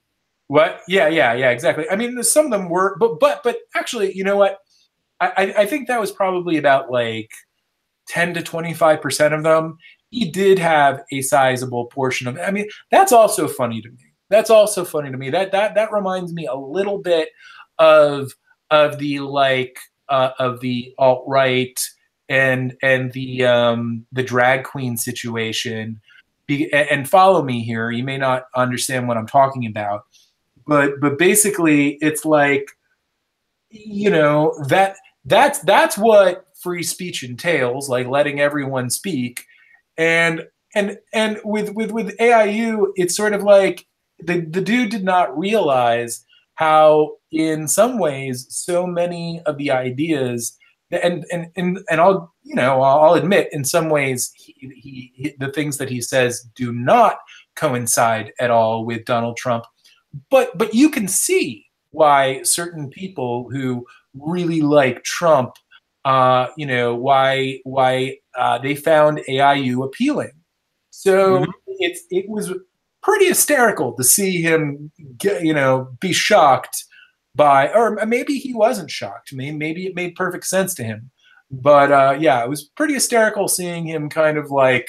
What? Yeah, exactly. I mean, some of them were, but actually, you know what? I think that was probably about like 10 to 25% of them. He did have a sizable portion of it. I mean, that's also funny to me. That reminds me a little bit of the like of the alt-right and the drag queen situation. And follow me here. You may not understand what I'm talking about, but basically it's like, you know, that's what free speech entails, like letting everyone speak. And with AIU, it's sort of like the dude did not realize how in some ways so many of the ideas and I'll admit in some ways he the things that he says do not coincide at all with Donald Trump, but you can see why certain people who really like Trump, why they found AIU appealing. So it was pretty hysterical to see him be shocked by, or maybe he wasn't shocked. Maybe it made perfect sense to him. But yeah, it was pretty hysterical seeing him kind of like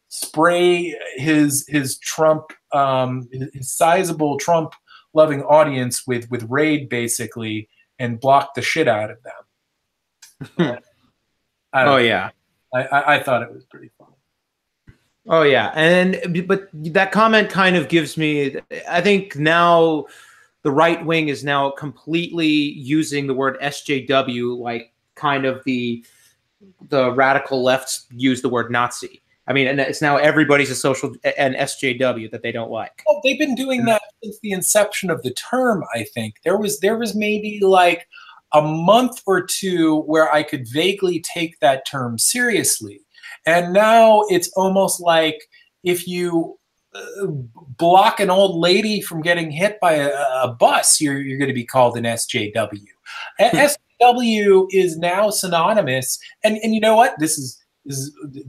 spray his Trump, his sizable Trump loving audience with Raid basically, and block the shit out of them. Yeah, I thought it was pretty funny. Oh yeah, but that comment kind of gives me, I think now the right wing is now completely using the word SJW like kind of the radical lefts use the word Nazi. I mean, and it's now everybody's a social an SJW that they don't like. Well, they've been doing that since the inception of the term. I think there was maybe like a month or two where I could vaguely take that term seriously, and now it's almost like if you block an old lady from getting hit by a bus, you're going to be called an SJW. SJW is now synonymous, and you know what? This is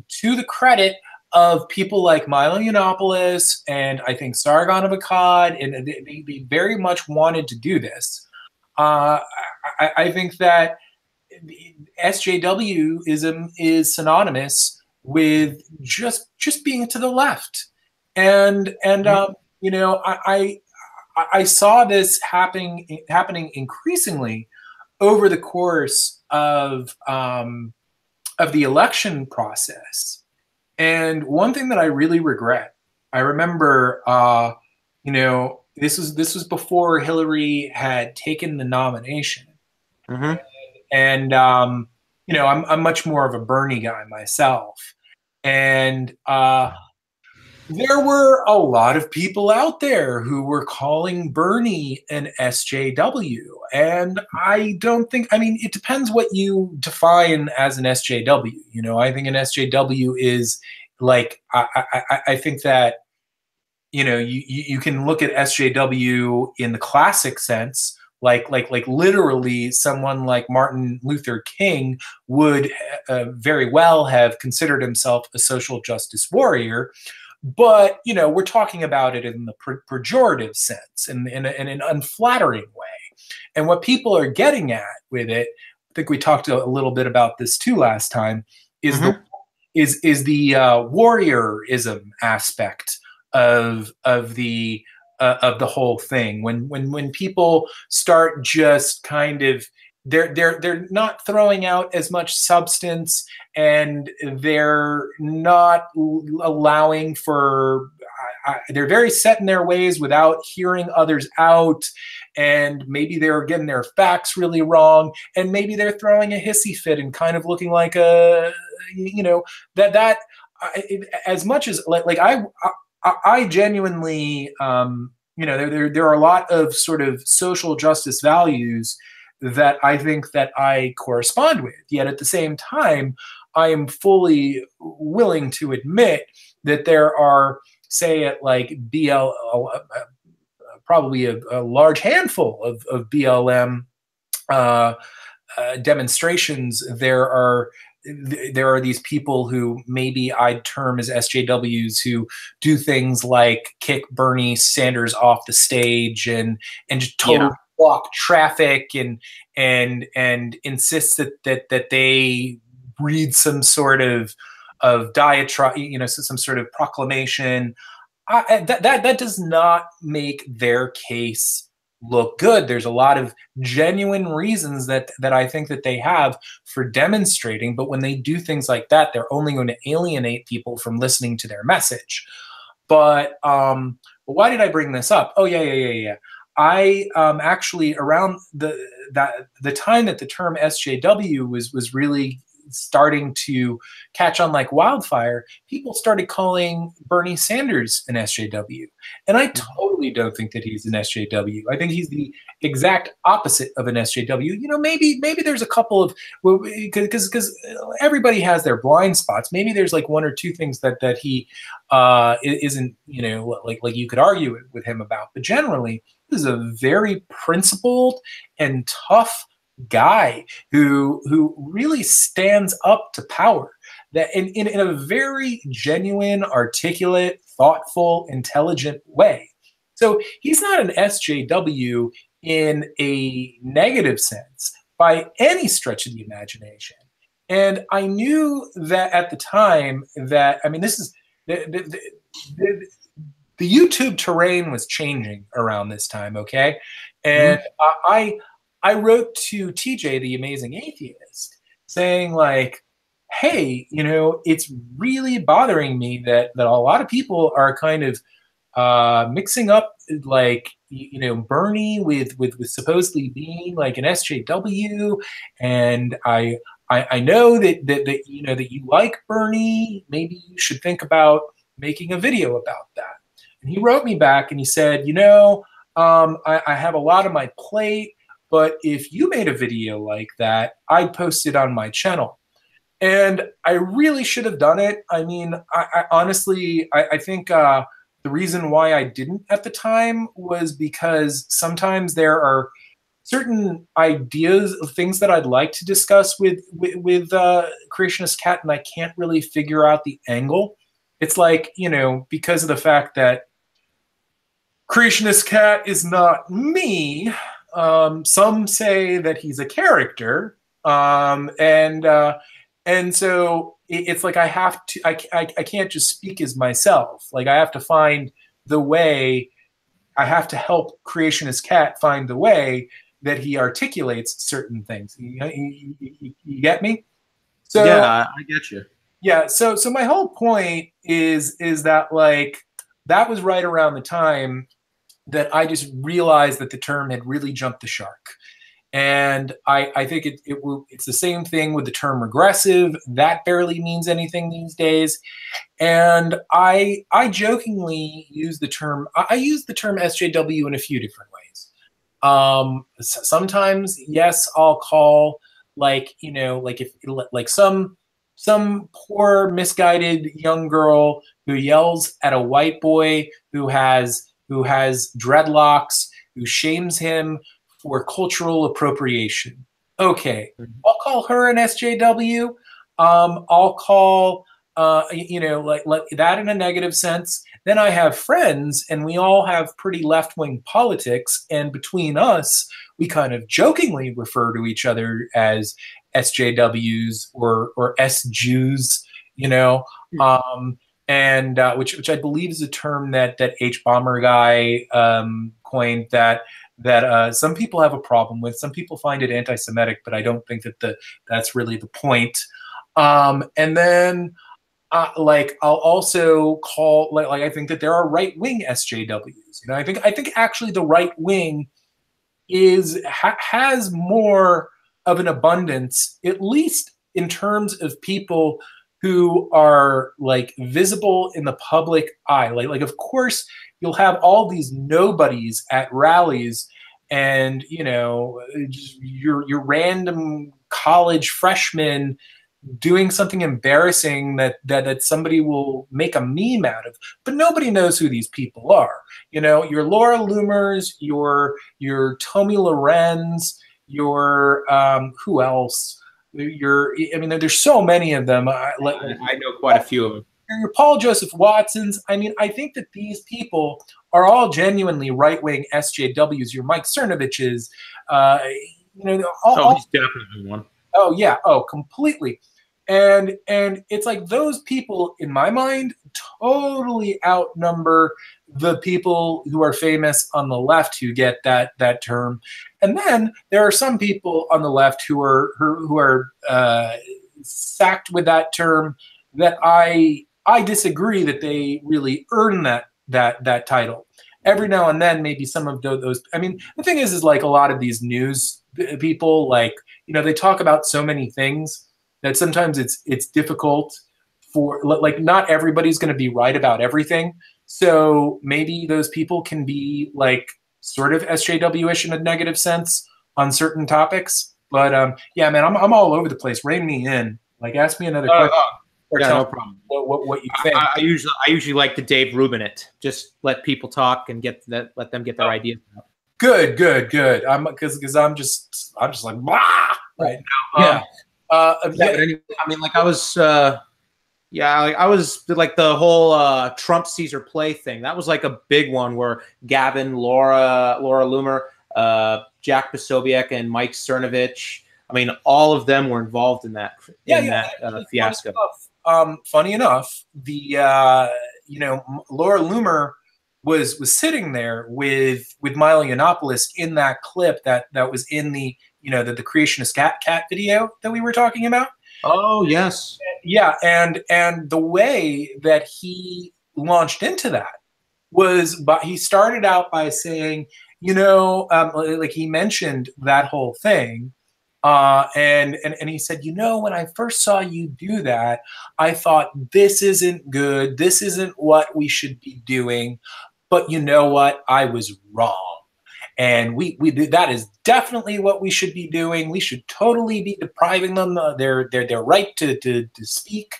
to the credit of people like Milo Yiannopoulos and I think Sargon of Akkad, and they very much wanted to do this. I think that SJWism is synonymous with just being to the left, and I saw this happening increasingly over the course of the election process. And one thing that I really regret, I remember, this was before Hillary had taken the nomination, and I'm much more of a Bernie guy myself, and there were a lot of people out there who were calling Bernie an SJW. And I don't think, I mean, it depends what you define as an SJW. You know, I think an SJW is like, I think that, you know, you can look at SJW in the classic sense, like literally someone like Martin Luther King would very well have considered himself a social justice warrior. But, you know, we're talking about it in the pejorative sense, in an unflattering way. And what people are getting at with it, I think we talked a little bit about this too last time, is the warriorism aspect of the whole thing. When people start just kind of, they're not throwing out as much substance, and they're not allowing for, they're very set in their ways without hearing others out, and maybe they're getting their facts really wrong, and maybe they're throwing a hissy fit and kind of looking like a, you know, that as much as like I genuinely, you know, there are a lot of sort of social justice values that I think that I correspond with. Yet at the same time, I am fully willing to admit that there are, say, at like probably a large handful of BLM demonstrations. There are these people who maybe I'd term as SJWs who do things like kick Bernie Sanders off the stage and just totally block traffic and insist that they read some sort of diatribe, you know, some sort of proclamation. That does not make their case look good. There's a lot of genuine reasons that I think that they have for demonstrating, but when they do things like that, they're only going to alienate people from listening to their message. But why did I bring this up? Oh yeah. I actually, around the time that the term SJW was really starting to catch on like wildfire, people started calling Bernie Sanders an SJW. And I totally don't think that he's an SJW. I think he's the exact opposite of an SJW. You know, maybe there's a couple of, because everybody has their blind spots. Maybe there's like one or two things that he isn't, you know, like you could argue with him about. But generally, this is a very principled and tough guy who really stands up to power, that in a very genuine, articulate, thoughtful, intelligent way. So he's not an SJW in a negative sense by any stretch of the imagination. And I knew that at the time that, I mean, this is the YouTube terrain was changing around this time, okay? And I wrote to TJ, the Amazing Atheist, saying like, hey, you know, it's really bothering me that a lot of people are kind of mixing up like, you know, Bernie with supposedly being like an SJW. And I know that you know that you like Bernie. Maybe you should think about making a video about that. And he wrote me back and he said, you know, I have a lot on my plate, but if you made a video like that, I'd post it on my channel. And I really should have done it. I mean, I honestly, I think the reason why I didn't at the time was because sometimes there are certain ideas of things that I'd like to discuss with Creationist Cat, and I can't really figure out the angle. It's like, you know, because of the fact that Creationist Cat is not me, some say that he's a character, and so it's like I have to, I can't just speak as myself. Like I have to find the way, I have to help Creationist Cat find the way that he articulates certain things. You get me? So yeah, I get you. Yeah. So my whole point is that like that was right around the time that I just realized that the term had really jumped the shark. And I think it's the same thing with the term regressive. That barely means anything these days. And I jokingly use the term, I use the term SJW in a few different ways. Sometimes, yes, I'll call, like, you know, like if like some poor misguided young girl who yells at a white boy who has dreadlocks, who shames him for cultural appropriation. Okay, I'll call her an SJW. I'll call you know, like that in a negative sense. Then I have friends, and we all have pretty left-wing politics, and between us, we kind of jokingly refer to each other as SJWs or SJews, you know, and which I believe is a term that H Bomber guy coined, that some people have a problem with. Some people find it anti-Semitic, but I don't think that that's really the point. And then like I'll also call, like I think that there are right-wing SJWs. You know, I think actually the right wing has more of an abundance, at least in terms of people who are like visible in the public eye. Like of course you'll have all these nobodies at rallies, and you know, your random college freshman doing something embarrassing that somebody will make a meme out of, but nobody knows who these people are. You know, your Laura Loomers, your Tommy Lorenz, your who else? I mean, there's so many of them. I know quite a few of them. Your Paul Joseph Watsons. I mean, I think that these people are all genuinely right-wing SJWs. Your Mike Cernoviches, you know, he's definitely one. Oh yeah, oh completely. And it's like those people, in my mind, totally outnumber the people who are famous on the left who get that term. And then there are some people on the left who are sacked with that term that I disagree that they really earn that title. Every now and then, maybe some of those. I mean, the thing is like a lot of these news people, like, you know, they talk about so many things that sometimes it's difficult for, like, not everybody's going to be right about everything. So maybe those people can be like sort of SJW-ish in a negative sense on certain topics. But yeah, man, I'm all over the place. Rein me in. Like, ask me another question. Or yeah, tell no problem. What you think. I usually like to Dave Rubin it. Just let people talk and let them get their ideas out. Good. Because I'm just like blah right now. Yeah. But anyway, I mean, like I was like the whole Trump Caesar play thing. That was like a big one where Gavin, Laura Loomer, Jack Posobiec, and Mike Cernovich. I mean, all of them were involved in that fiasco. Funny enough, the you know, Laura Loomer was sitting there with Milo Yiannopoulos in that clip that was in the, you know, the creationist cat video that we were talking about. Oh yes, yeah, and the way that he launched into that was, but he started out by saying, you know, like he mentioned that whole thing. And he said, you know, when I first saw you do that, I thought, this isn't good. This isn't what we should be doing. But you know what? I was wrong. And we that is definitely what we should be doing. We should totally be depriving them their right to speak,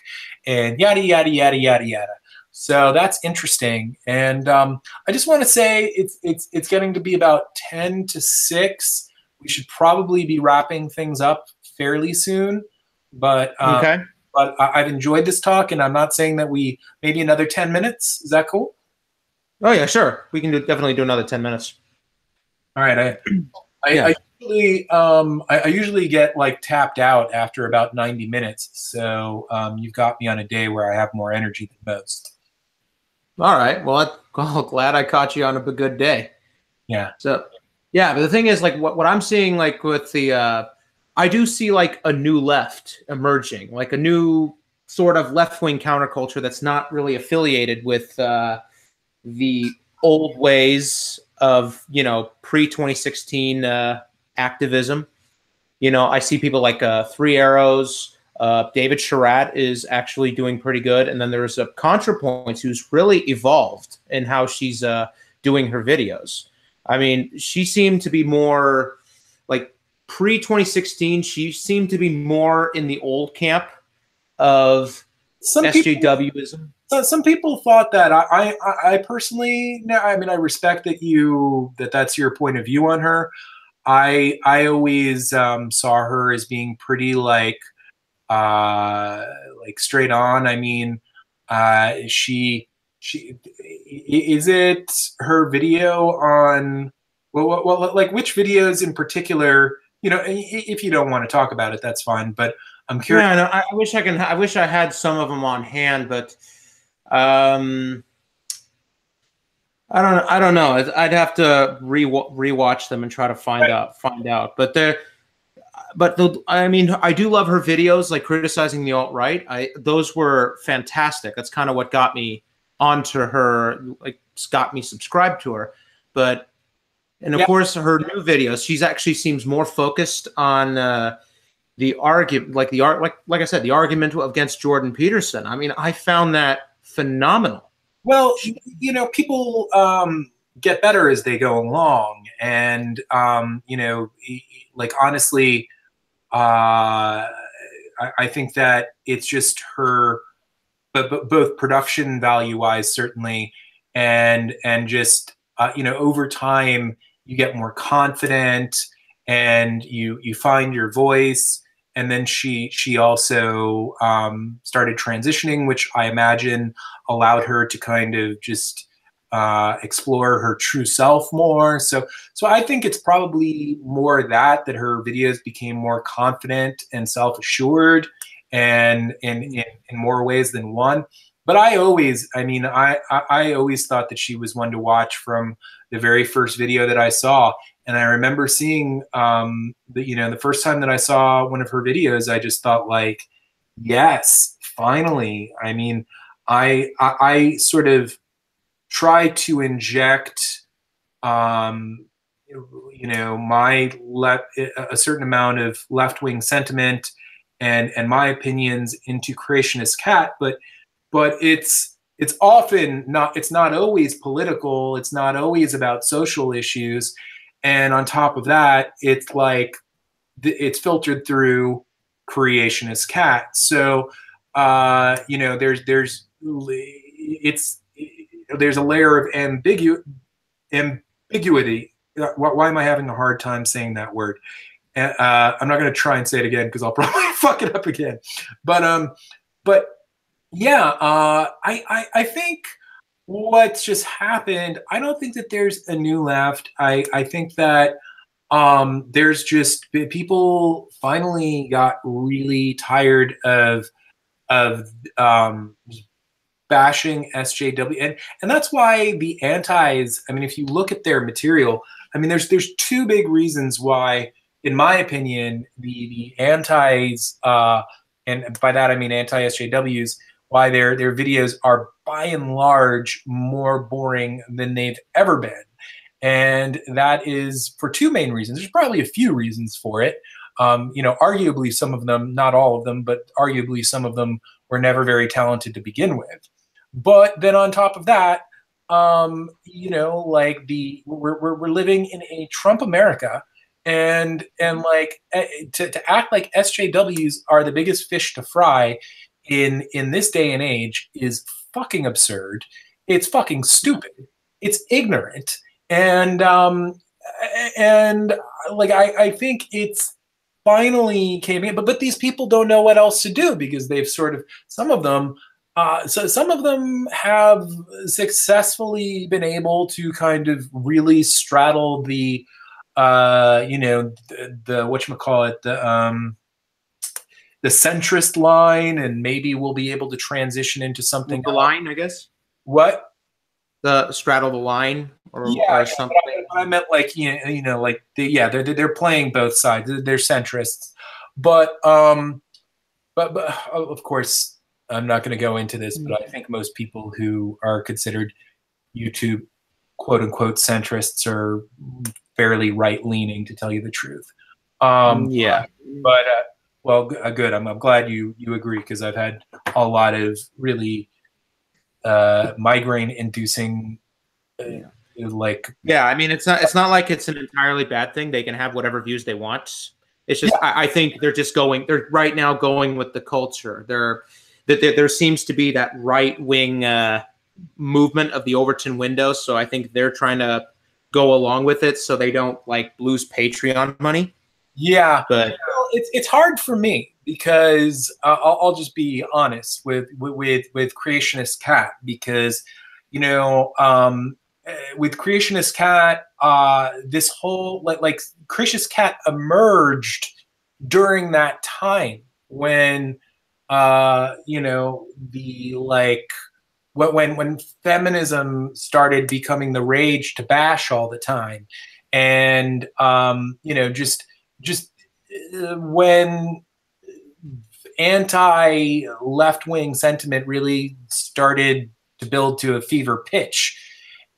and yada, yada, yada, yada, yada. So that's interesting. And I just want to say it's getting to be about 10 to 6. We should probably be wrapping things up fairly soon, but okay. But I've enjoyed this talk, and I'm not saying that we maybe another 10 minutes. Is that cool? Oh yeah, sure. We can definitely do another 10 minutes. All right. I usually get like tapped out after about 90 minutes. So you've got me on a day where I have more energy than most. All right. Well, glad I caught you on a good day. Yeah. So. Yeah, but the thing is, like, what I'm seeing, like, with the, I do see, like, a new left emerging, like a new sort of left-wing counterculture that's not really affiliated with the old ways of, you know, pre-2016 activism. You know, I see people like Three Arrows. David Sharat is actually doing pretty good. And then there's a ContraPoints who's really evolved in how she's doing her videos. I mean, she seemed to be more like pre-2016. She seemed to be more in the old camp of SJWism. Some people thought that. I personally, I mean, I respect that that's your point of view on her. I always saw her as being pretty like straight on. I mean, she is it her video on well like which videos in particular? You know, if you don't want to talk about it, that's fine. But I'm curious. Yeah, no, I wish I wish I had some of them on hand, but I don't know. I'd have to rewatch them and try to find out. I mean, I do love her videos, like criticizing the alt-right. Those were fantastic. That's kind of what got me onto her, like got me subscribed to her. But of course, her new videos, she's actually seems more focused on the argument, like I said, the argument against Jordan Peterson. I mean, I found that phenomenal. Well, you know, people get better as they go along, and you know, like honestly, I think that it's just her, but both production value wise, certainly, and just you know, over time, you get more confident, and you find your voice. And then she also started transitioning, which I imagine allowed her to kind of just explore her true self more. So I think it's probably more that her videos became more confident and self-assured, and in more ways than one. But I always thought that she was one to watch from the very first video that I saw. And I remember seeing, the first time that I saw one of her videos, I just thought like, yes, finally. I mean, I sort of try to inject, you know, a certain amount of left-wing sentiment and my opinions into Creationist Cat, but it's often not. It's not always political. It's not always about social issues. And on top of that, it's like it's filtered through Creationist Cat. So you know, there's a layer of ambiguity. Why am I having a hard time saying that word? I'm not going to try and say it again because I'll probably fuck it up again. But yeah, I think what's just happened, I don't think that there's a new left. I think that there's just people finally got really tired of bashing SJW, and that's why the antis. I mean, if you look at their material, I mean, there's two big reasons why, in my opinion, the antis, and by that I mean anti-SJWs, why their videos are by and large more boring than they've ever been. And that is for two main reasons. There's probably a few reasons for it. You know, arguably some of them, not all of them, but arguably some of them were never very talented to begin with. But then on top of that, you know, like we're living in a Trump America, and like to act like SJWs are the biggest fish to fry in this day and age is fucking absurd. It's fucking stupid. It's ignorant. And like I think it's finally came in, but these people don't know what else to do because they've sort of, some of them have successfully been able to kind of really straddle the you know, the whatchamacallit, the centrist line, and maybe we'll be able to transition into something. The line, I guess. What? The straddle the line, or something. But I meant like you know, like they're playing both sides. They're centrists, but of course I'm not going to go into this. But I think most people who are considered YouTube quote unquote centrists are fairly right leaning, to tell you the truth. Yeah. But well, good. I'm glad you agree, because I've had a lot of really migraine inducing like. Yeah, I mean, it's not like it's an entirely bad thing. They can have whatever views they want. It's just Yeah. I think they're right now going with the culture. There seems to be that right wing movement of the Overton window, so I think they're trying to go along with it so they don't like lose Patreon money. Yeah, But well, it's hard for me because I'll just be honest with Creationist Cat, because with Creationist Cat, this whole like Creationist Cat emerged during that time when the like when feminism started becoming the rage to bash all the time, and just when anti left wing sentiment really started to build to a fever pitch.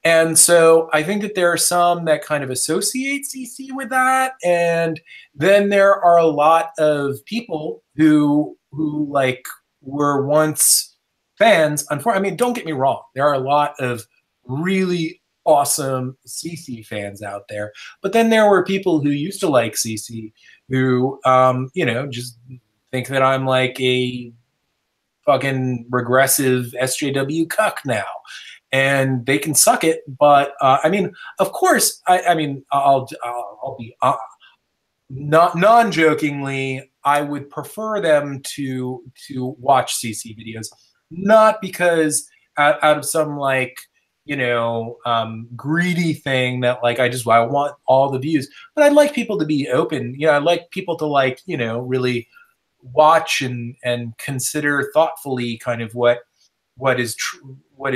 And so I think that there are some that kind of associate CC with that, and then there are a lot of people who like were once fans. Unfortunately, I mean, don't get me wrong, there are a lot of really awesome CC fans out there, but then there were people who used to like CC who just think that I'm like a fucking regressive SJW cuck now, and they can suck it. But I mean, of course, I mean, I'll be not non-jokingly, I would prefer them to watch CC videos, not because out of some like greedy thing that like I want all the views, but I'd like people to be open. I'd like people to like really watch and consider thoughtfully kind of what is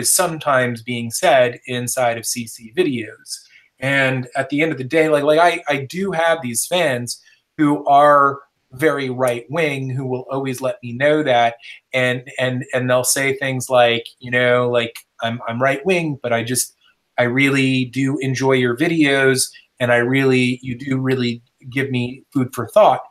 sometimes being said inside of CC videos. And at the end of the day, I do have these fans who are very right wing, who will always let me know that, and they'll say things like, like I'm right wing, but I really do enjoy your videos, and you do really give me food for thought.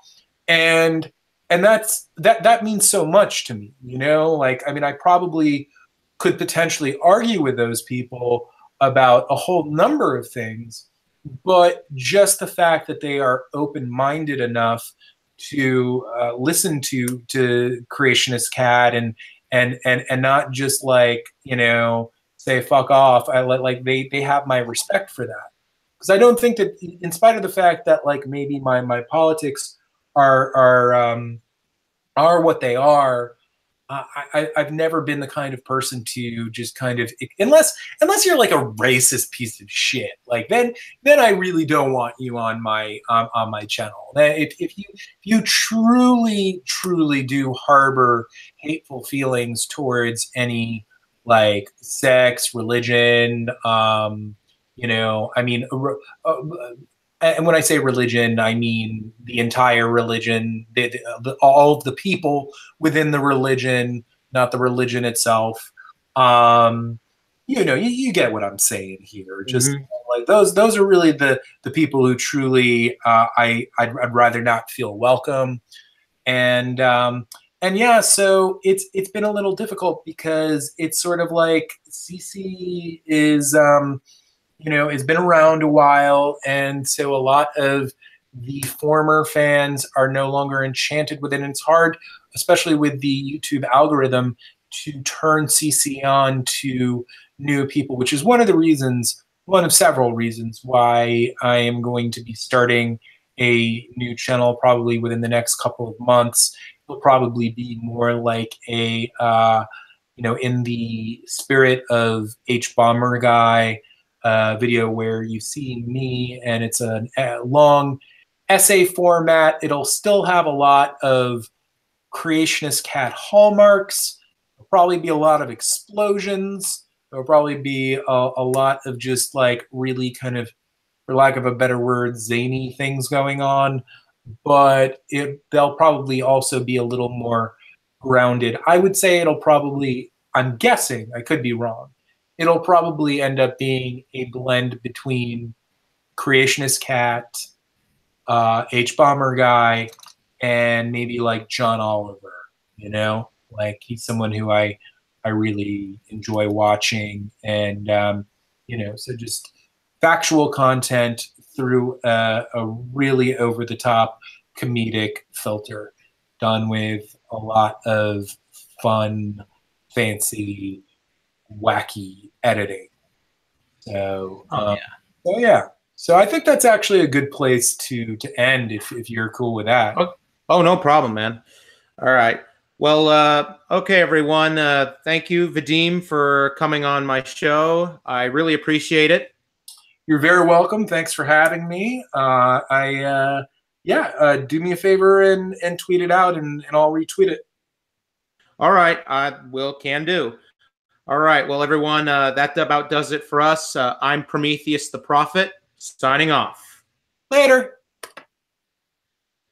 And that means so much to me, like, I mean, I probably could potentially argue with those people about a whole number of things, but just the fact that they are open-minded enough to listen to Creationist Cat and not just like say fuck off. I like they have my respect for that, because I don't think that, in spite of the fact that like maybe my politics are what they are, I've never been the kind of person to just kind of, unless you're like a racist piece of shit, like then I really don't want you on my channel. If you truly do harbor hateful feelings towards any like sex, religion, I mean, and when I say religion, I mean the entire religion, all of the people within the religion, not the religion itself. You get what I'm saying here. Just like those are really the people who truly I'd rather not feel welcome. And yeah, so it's been a little difficult, because it's sort of like CC is it's been around a while, and so a lot of the former fans are no longer enchanted with it. And it's hard, especially with the YouTube algorithm, to turn CC on to new people, which is one of several reasons why I am going to be starting a new channel probably within the next couple of months. It'll probably be more like a in the spirit of H Bomber Guy video, where you see me and it's a long essay format. It'll still have a lot of Creationist Cat hallmarks. There'll probably be a lot of explosions. There'll probably be a lot of just like really kind of, for lack of a better word, zany things going on. But they'll probably also be a little more grounded. I would say I'm guessing, I could be wrong, it'll probably end up being a blend between Creationist Cat, H Bomber Guy, and maybe like John Oliver. You know, like he's someone who I really enjoy watching, and so just factual content through a really over the top comedic filter, done with a lot of fun, fancy, wacky editing. So, so yeah. So I think that's actually a good place to end if you're cool with that. Oh, no problem, man. All right. Well, okay, everyone. Thank you, Vadim, for coming on my show. I really appreciate it. You're very welcome. Thanks for having me. Do me a favor and tweet it out, and I'll retweet it. All right, I can do. All right, well, everyone, that about does it for us. I'm Prometheus the Prophet, signing off. Later.